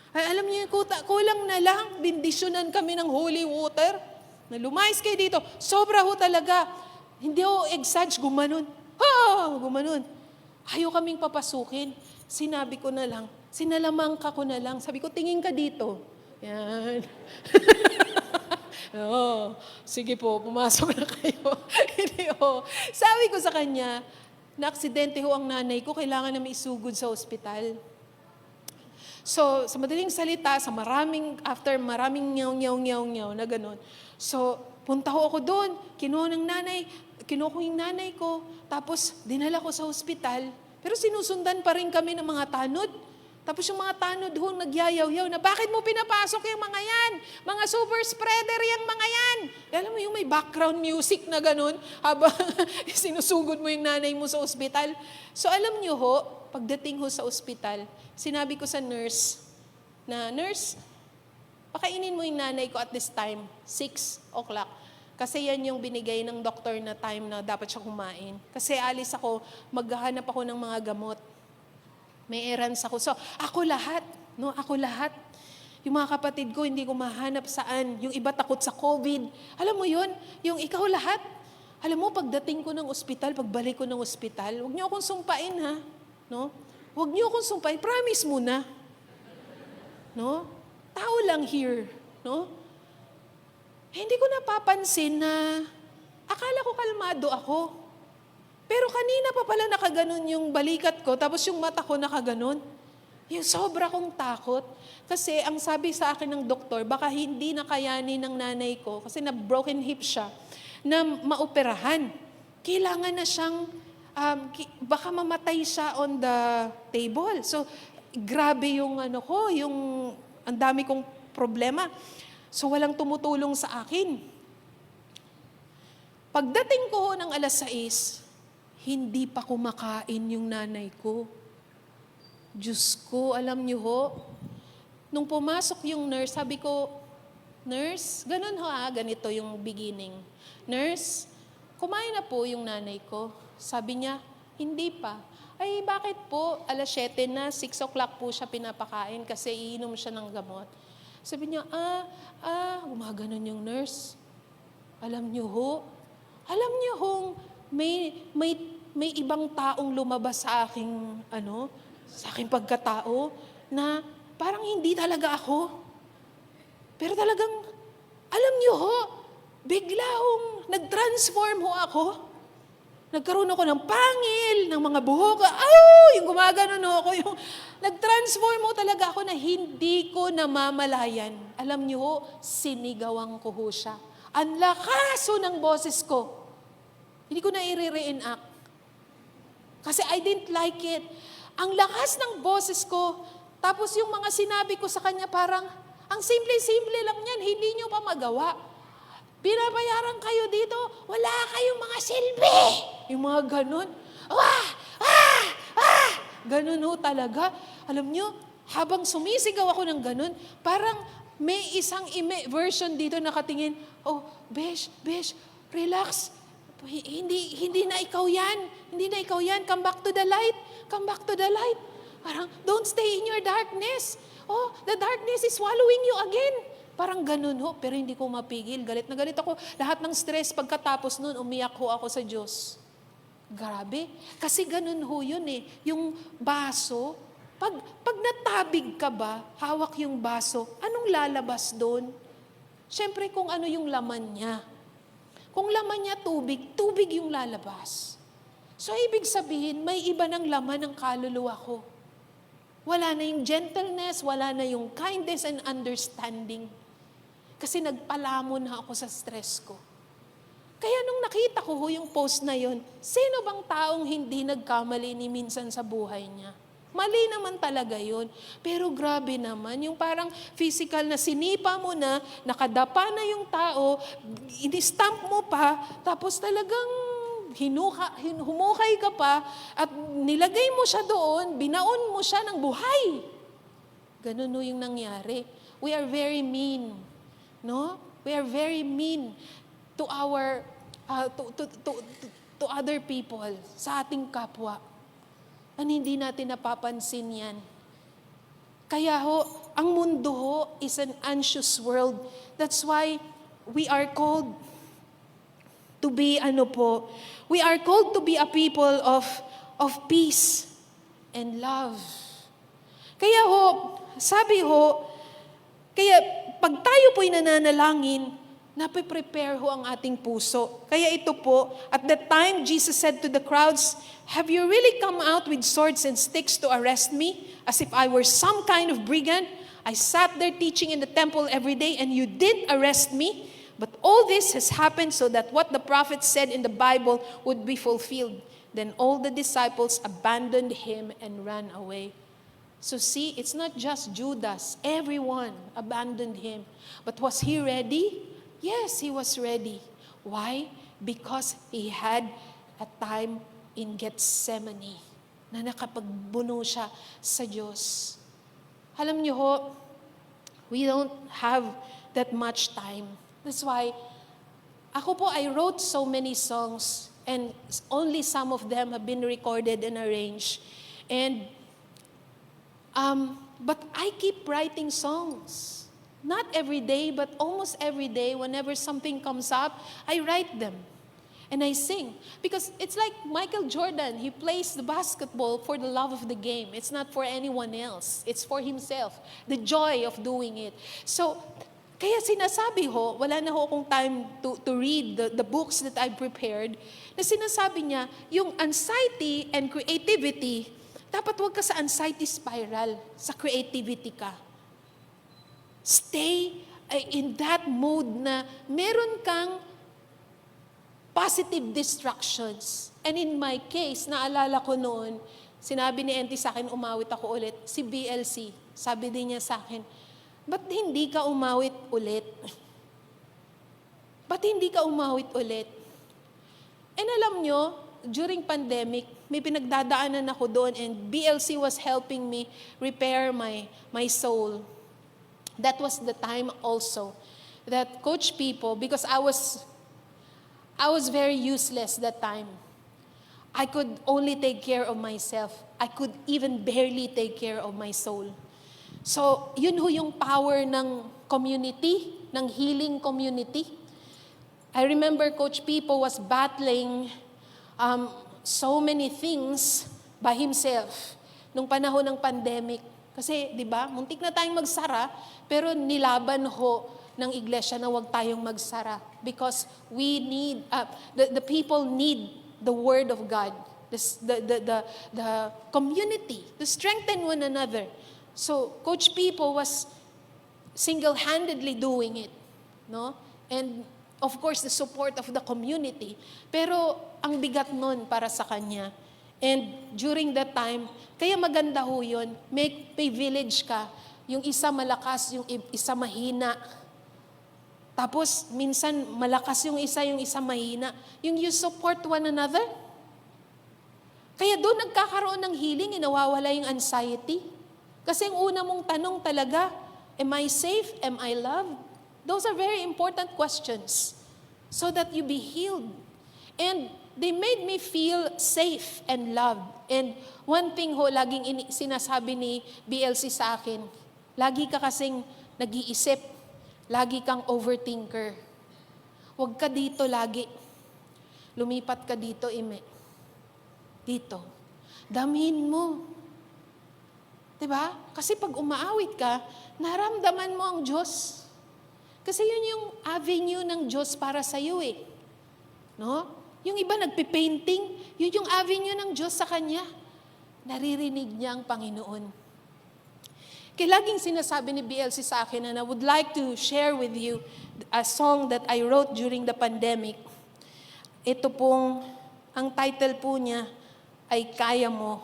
Ay, alam niyo, kulang na lang, bindisyonan kami ng holy water. Na lumayas kayo dito. Sobra ho talaga. Hindi ho exage, gumanon. Gumanon. Ayaw kaming papasukin. Sinabi ko na lang, sinalamangka ko na lang. Sabi ko, tingin ka dito. Yan. Sige po, pumasok na kayo. Hindi ho. Sabi ko sa kanya, na-aksidente ho ang nanay ko, kailangan na may isugod sa ospital. So, sa madaling salita, after maraming nyaw na gano'n. So, punta ho ako doon, kinuha ko yung nanay ko, tapos dinala ko sa ospital. Pero sinusundan pa rin kami ng mga tanod. Tapos yung mga tanod ho, nagyayaw-yaw na, bakit mo pinapasok yung mga yan? Mga super spreader yung mga yan. Alam mo yung may background music na ganun, habang sinusugod mo yung nanay mo sa ospital. So alam nyo ho, pagdating ho sa ospital, sinabi ko sa nurse, pakainin mo yung nanay ko at this time, 6 o'clock. Kasi yan yung binigay ng doktor na time na dapat siya kumain. Kasi alis ako, maghahanap ako ng mga gamot. May errands ako. So, ako lahat. Yung mga kapatid ko, hindi ko mahanap saan. Yung iba takot sa COVID. Alam mo yun? Yung ikaw lahat. Alam mo, pagdating ko ng ospital, pagbalik ko ng ospital, huwag niyo akong sumpain, ha? No? Huwag niyo akong sumpain. Promise muna. No? Tao lang here. No? Hindi ko napapansin na akala ko kalmado ako. Pero kanina pa pala nakaganon yung balikat ko, tapos yung mata ko nakaganon. Yung sobra kong takot. Kasi ang sabi sa akin ng doktor, baka hindi na kayanin ng nanay ko, kasi na broken hip siya, na maoperahan. Kailangan na siyang, baka mamatay siya on the table. So, grabe yung ang dami kong problema. So, walang tumutulong sa akin. Pagdating ko ng alas 6, hindi pa kumakain yung nanay ko. Diyos ko, alam niyo ho, nung pumasok yung nurse, sabi ko, nurse, ganun ho ganito yung beginning. Nurse, kumain na po yung nanay ko. Sabi niya, hindi pa. Ay, bakit po? Alas 7 na, 6 o'clock po siya pinapakain kasi iinom siya ng gamot. Sabi niya, gumaganon yung nurse. Alam niyo hong may ibang taong lumabas sa aking pagkatao na parang hindi talaga ako. Pero talagang, alam niyo bigla nag-transform ako. Nagkaroon ako ng pangil, ng mga buhok. Yung gumaganon ako. Nag-transform talaga ako na hindi ko namamalayan. Alam niyo sinigawan ko siya. Ang lakas ng boses ko. Hindi ko na i-re-enact. Kasi I didn't like it. Ang lakas ng boses ko, tapos yung mga sinabi ko sa kanya parang, ang simple-simple lang yan, hindi nyo pa magawa. Binabayaran kayo dito, wala kayong mga silbi. Yung mga ganun. Wah! Ah! Ah! Ganun ho talaga. Alam nyo, habang sumisigaw ako ng ganun, parang may isang version dito nakatingin, oh, besh, relax. Hindi na ikaw yan. Hindi na ikaw yan. Come back to the light. Come back to the light. Parang, don't stay in your darkness. Oh, the darkness is swallowing you again. Parang ganun ho, pero hindi ko mapigil. Galit na galit ako. Lahat ng stress, pagkatapos nun, umiyak ho ako sa Diyos. Grabe. Kasi ganun ho yun eh. Yung baso, pag natabig ka ba, hawak yung baso, anong lalabas doon? Siyempre kung ano yung laman niya. Kung laman niya tubig, tubig yung lalabas. So ibig sabihin, may iba ng laman ng kaluluwa ko. Wala na yung gentleness, wala na yung kindness and understanding. Kasi nagpalamon na ako sa stress ko. Kaya nung nakita ko yung post na yun, sino bang taong hindi nagkamali ni minsan sa buhay niya? Mali naman talaga yun. Pero grabe naman, yung parang physical na sinipa mo na, nakadapa na yung tao, in-stamp mo pa, tapos talagang humukay ka pa, at nilagay mo siya doon, binaon mo siya ng buhay. Ganun no yung nangyari. We are very mean. No? We are very mean to our, to other people, sa ating kapwa. Hindi natin napapansin yan. Kaya ho, ang mundo ho is an anxious world. That's why we are called to be, we are called to be a people of peace and love. Kaya ho, sabi ho, kaya pag tayo po'y nananalangin, nape-prepare ho ang ating puso. Kaya ito po, at that time, Jesus said to the crowds, "Have you really come out with swords and sticks to arrest me, as if I were some kind of brigand? I sat there teaching in the temple every day, and you did arrest me. But all this has happened so that what the prophet said in the Bible would be fulfilled." Then all the disciples abandoned him and ran away. So see, it's not just Judas. Everyone abandoned him. But was he ready? Yes, he was ready. Why? Because he had a time in Gethsemane na nakapagbuno siya sa Diyos. Alam niyo ho, we don't have that much time. That's why, ako po, I wrote so many songs and only some of them have been recorded and arranged. But I keep writing songs. Not every day, but almost every day, whenever something comes up, I write them. And I sing. Because it's like Michael Jordan, he plays the basketball for the love of the game. It's not for anyone else. It's for himself. The joy of doing it. So, kaya sinasabi ho, wala na ho akong time to read the books that I prepared, na sinasabi niya, yung anxiety and creativity, dapat huwag ka sa anxiety spiral, sa creativity ka. Stay in that mode na meron kang positive distractions. And in my case, naalala ko noon, sinabi ni Auntie sa akin, umawit ako ulit, si BLC. Sabi din niya sa akin, ba't hindi ka umawit ulit? Ba't hindi ka umawit ulit? And alam nyo, during pandemic, may pinagdadaanan ako doon and BLC was helping me repair my soul. That was the time also that Coach People, because I was very useless that time. I could only take care of myself. I could even barely take care of my soul. So, yun ho yung power ng community, ng healing community. I remember Coach People was battling so many things by himself nung panahon ng pandemic. Kasi, di ba, muntik na tayong magsara, pero nilaban ho ng iglesia na huwag tayong magsara. Because we need, the people need the Word of God, the community, to strengthen one another. So, Coach People was single-handedly doing it. No? And, of course, the support of the community. Pero, ang bigat nun para sa kanya And during that time, kaya maganda ho yun, may village ka, yung isa malakas, yung isa mahina. Tapos, minsan malakas yung isa mahina. Yung you support one another. Kaya doon nagkakaroon ng healing, nawawala yung anxiety. Kasi ang una mong tanong talaga, am I safe? Am I loved? Those are very important questions so that you be healed. And they made me feel safe and loved. And one thing ho, laging sinasabi ni BLC sa akin, lagi ka kasing nag-iisip, lagi kang overthinker. Huwag ka dito lagi. Lumipat ka dito, Ime. Dito. Damhin mo. Diba? Kasi pag umaawit ka, naramdaman mo ang Diyos. Kasi yun yung avenue ng Diyos para sa iyo eh. No? Yung iba nagpipainting, yun yung avenue ng Diyos sa kanya. Naririnig niya ang Panginoon. Kaya laging sinasabi ni BLC sa akin, and I would like to share with you a song that I wrote during the pandemic. Ito pong, ang title po niya ay Kaya Mo.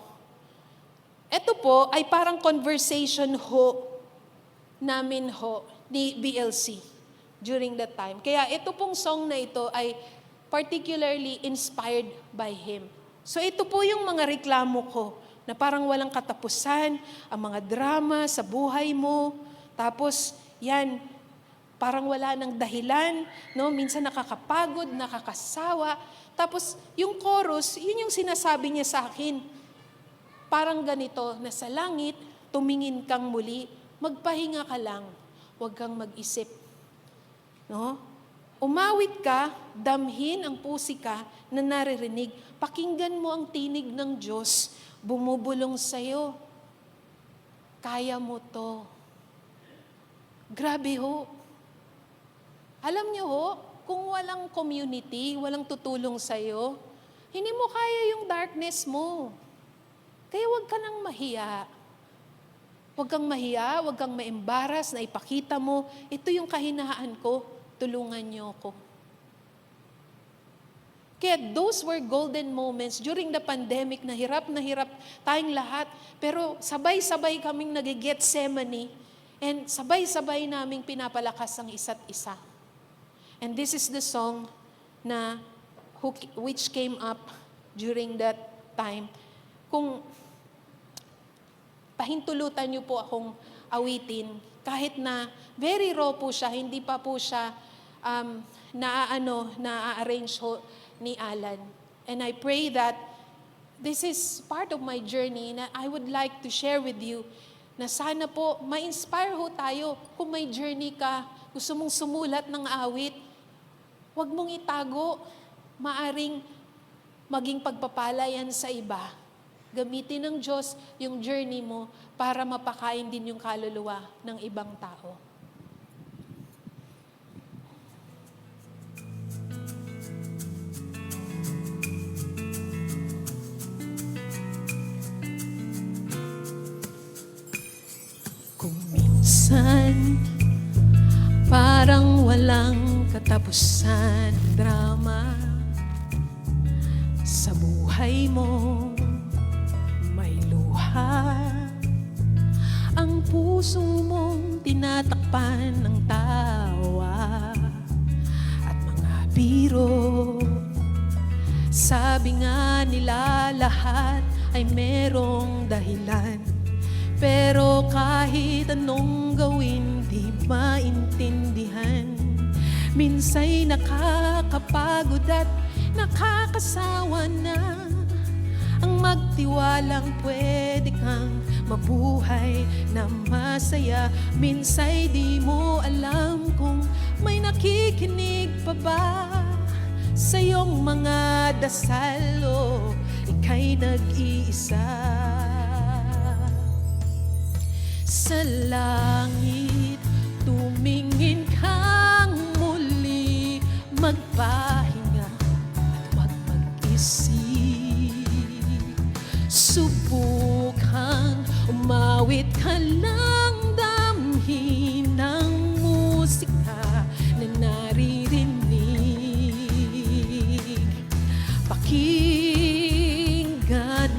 Ito po ay parang conversation ho namin ho ni BLC during that time. Kaya ito pong song na ito ay particularly inspired by him. So ito po yung mga reklamo ko na parang walang katapusan, ang mga drama sa buhay mo. Tapos yan, parang wala ng dahilan, no? Minsan nakakapagod, nakakasawa. Tapos yung chorus, yun yung sinasabi niya sa akin. Parang ganito, na sa langit, tumingin kang muli, magpahinga ka lang, huwag kang mag-isip. No? Umawit ka, damhin ang pusika na naririnig, pakinggan mo ang tinig ng Diyos, bumubulong sa'yo. Kaya mo to. Grabe ho. Alam niyo ho, kung walang community, walang tutulong sa'yo, hindi mo kaya yung darkness mo. Kaya huwag ka nang mahiya. Huwag kang mahiya, huwag kang maembaras na ipakita mo, ito yung kahinaan ko, tulungan niyo ako. Kaya those were golden moments during the pandemic, na hirap tayong lahat, pero sabay-sabay kaming nag-Gethsemane, and sabay-sabay naming pinapalakas ang isa't isa. And this is the song na which came up during that time. Kung pahintulutan niyo po akong awitin, kahit na very raw po siya, hindi pa po siya na-arrange ni Alan. And I pray that this is part of my journey na I would like to share with you, na sana po ma-inspire ho tayo. Kung may journey ka, gusto mong sumulat ng awit, huwag mong itago, maaring maging pagpapalayan sa iba. Gamitin ng Diyos yung journey mo para mapakain din yung kaluluwa ng ibang tao. Kung minsan parang walang katapusan drama sa buhay mo, may luha ang puso mong tinatakpan ng tawa at mga biro. Sabi nga nila lahat ay merong dahilan, pero kahit anong gawin di maintindihan. Minsa'y nakakapagod at nakakasawa na ang magtiwalang pwede kang mabuhay na masaya. Minsa'y di mo alam kung may nakikinig pa ba sa iyong mga dasal, o ika'y nag-iisa. Sa langit, tumingin kang muli, magpahinga at mag-isip. Subukang umawit ka lang, damhin ng musika na naririnig. Pakinggan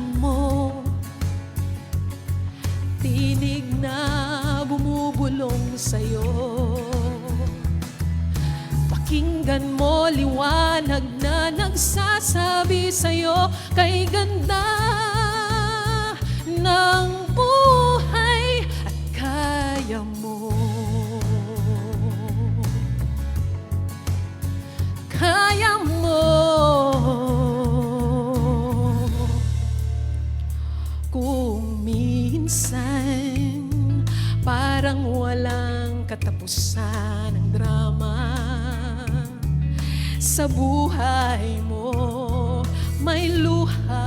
nagsasabi sa'yo, kay ganda ng buhay at kaya mo. Kaya mo. Kung minsan parang walang katapusan ng drama sa buhay mo, may luha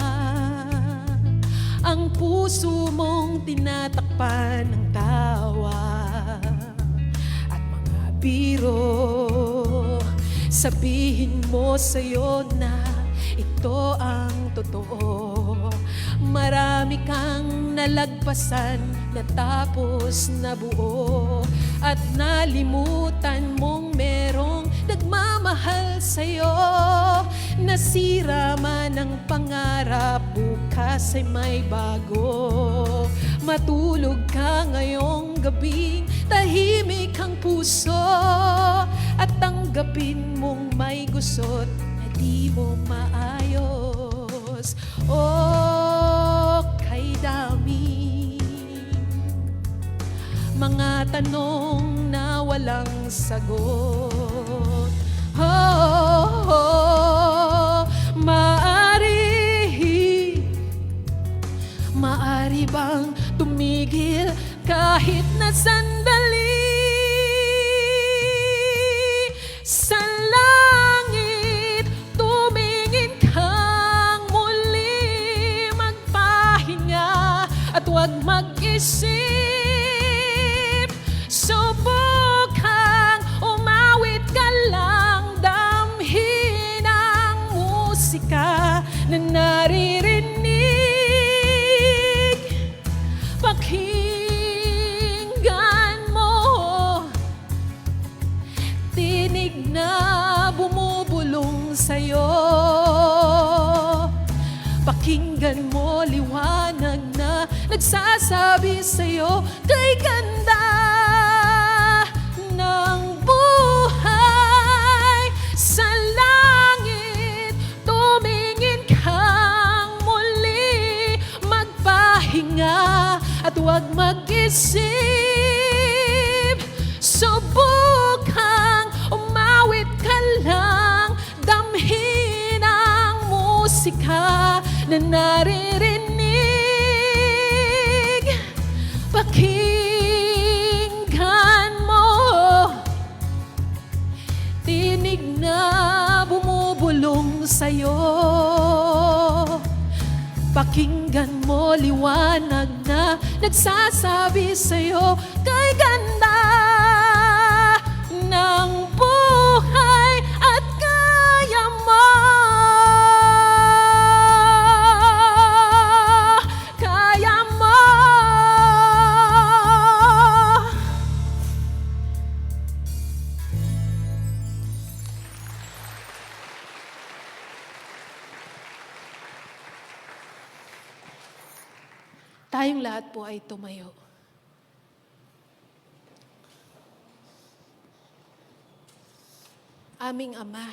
ang puso mong tinatakpan ng tawa at mga biro. Sabihin mo sa'yo na ito ang totoo. Marami kang nalagpasan, natapos na buo, at nalimutan mong merong nagmamahal sa'yo. Nasira man ang pangarap, bukas ay may bago. Matulog ka ngayong gabing tahimik ang puso, at tanggapin mong may gusot na di mo maayos. Oh, kay daming mga tanong na walang sagot. Maari bang tumigil kahit na sandali? Sa langit, tumingin kang muli, magpahinga at huwag mag-isip. Subukang umawit ka lang, damhin ang musika na naririnig. Pakinggan mo, tinig na bumubulong sa'yo. Pakinggan mo, liwanag na nagsasabi sa'yo, kay ganda ng buhay. Sa langit, tumingin kang muli, magpahinga at huwag mag-isip. Subukang umawit ka lang, damhin ang musika na naririnig. Pakinggan mo, tinig na bumubulong sa'yo. Pakinggan mo, liwanag na nagsasabi sa'yo, kay ganda ng buhay at kaya mo. Kaya mo. Tayong lahat po ay tumayo. Aming Ama,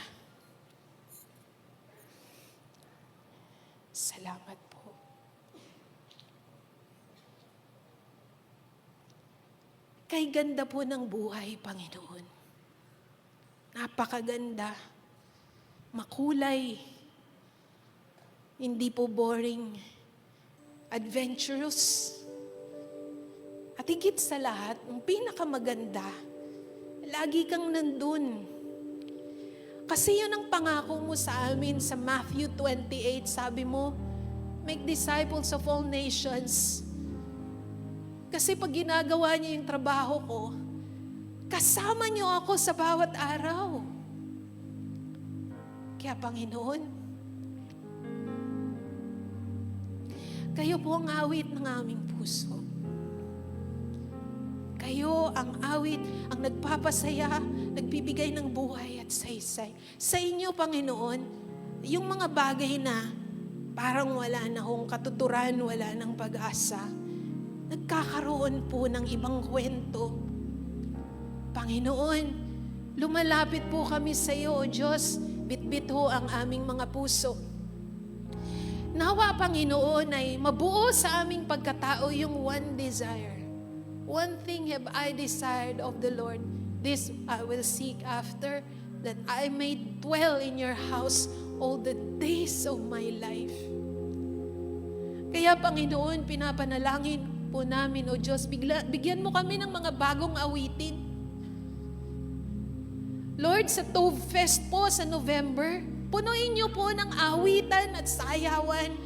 salamat po. Kay ganda po ng buhay, Panginoon. Napakaganda, makulay, hindi po boring, adventurous. At higit sa lahat, ang pinakamaganda, lagi kang nandun. Kasi yun ang pangako mo sa amin sa Matthew 28. Sabi mo, make disciples of all nations. Kasi pag ginagawa niyo yung trabaho ko, kasama niyo ako sa bawat araw. Kaya Panginoon, kayo po ang awit ng aming puso. Kayo ang awit, ang nagpapasaya, nagbibigay ng buhay at saysay. Sa inyo, Panginoon, yung mga bagay na parang wala na hong katuturan, wala ng pag-asa, nagkakaroon po ng ibang kwento. Panginoon, lumalapit po kami sa iyo, O Diyos, bitbit ho ang aming mga puso. Nawa, Panginoon, ay mabuo sa aming pagkatao yung one desire. One thing have I desired of the Lord, this I will seek after, that I may dwell in your house all the days of my life. Kaya, Panginoon, pinapanalangin po namin, O Diyos, bigyan mo kami ng mga bagong awitin. Lord, sa Tove Fest po sa November, punuin niyo po ng awitan at sayawan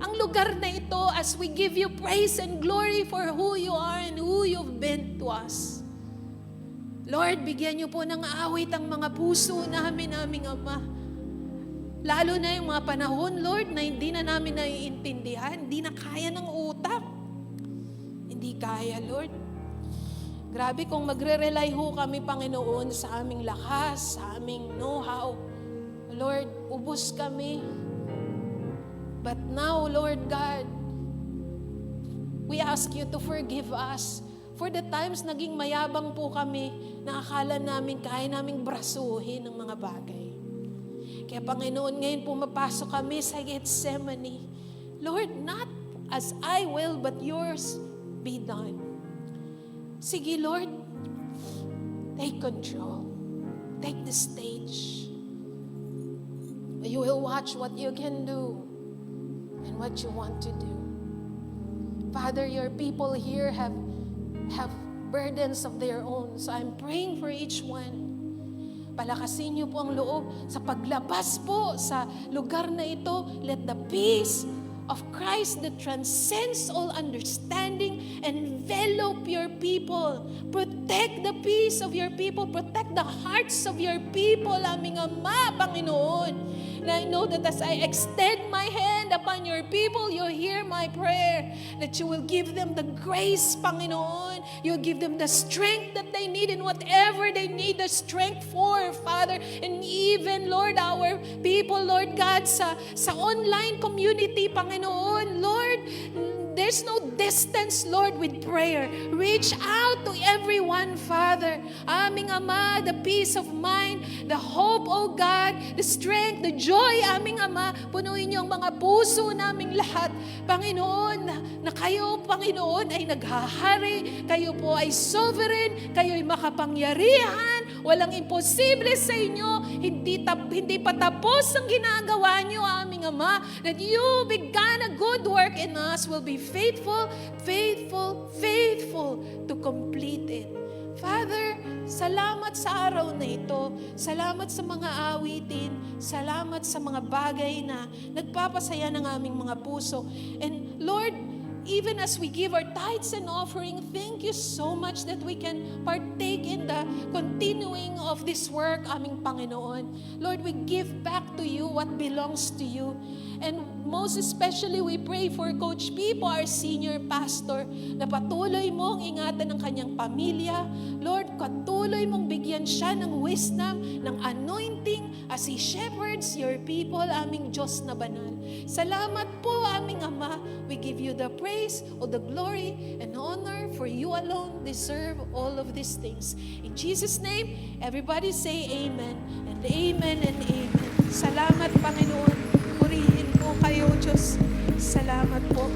ang lugar na ito as we give you praise and glory for who you are and who you've been to us. Lord, bigyan niyo po ng awit ang mga puso namin, aming Ama. Lalo na yung mga panahon, Lord, na hindi na namin naiintindihan, hindi na kaya ng utak. Hindi kaya, Lord. Grabe kung magre-rely ho kami, Panginoon, sa aming lakas, sa aming know-how. Lord, ubos kami. But now, Lord God, we ask you to forgive us for the times naging mayabang po kami na akala namin kaya naming brasuhin ng mga bagay. Kaya Panginoon, ngayon pumapasok kami sa Gethsemane. Lord, not as I will, but yours be done. Sige, Lord, take control. Take the stage. You will watch what you can do and what you want to do. Father, your people here have burdens of their own. So I'm praying for each one. Palakasin niyo po ang loob sa paglabas po sa lugar na ito. Let the peace of Christ that transcends all understanding envelop your people. Protect the peace of your people. Protect the hearts of your people, aming Ama, Panginoon. And I know that as I extend my hand upon your people, you'll hear my prayer. That you will give them the grace, Panginoon. You'll give them the strength that they need and whatever they need the strength for, Father. And even, Lord, our people, Lord God, sa online community, Panginoon, Lord, there's no distance, Lord, with prayer. Reach out to everyone, Father. Aming Ama, the peace of mind, the hope, O God, the strength, the joy, aming Ama. Punuin niyo ang mga puso naming lahat. Panginoon, na kayo, Panginoon, ay naghahari. Kayo po ay sovereign. Kayo ay makapangyarihan. Walang imposible sa inyo. Hindi pa tapos ang ginagawa niyo, aming Ama. That you began a good work in us will be faithful to complete it. Father, salamat sa araw na ito. Salamat sa mga awitin. Salamat sa mga bagay na nagpapasaya ng aming mga puso. And Lord, even as we give our tithes and offering, thank you so much that we can partake in the continuing of this work, aming Panginoon. Lord, we give back to you what belongs to you. And most especially, we pray for Coach Pipo, our senior pastor, na patuloy mong ingatan ng kanyang pamilya. Lord, patuloy mong bigyan siya ng wisdom, ng anointing as he shepherds your people, aming Diyos na banal. Salamat po, aming Ama. We give you the praise, all the glory, and honor, for you alone deserve all of these things. In Jesus' name, everybody say amen, and amen, and amen. Salamat, Panginoon. Purihin po kayo, Diyos. Salamat po.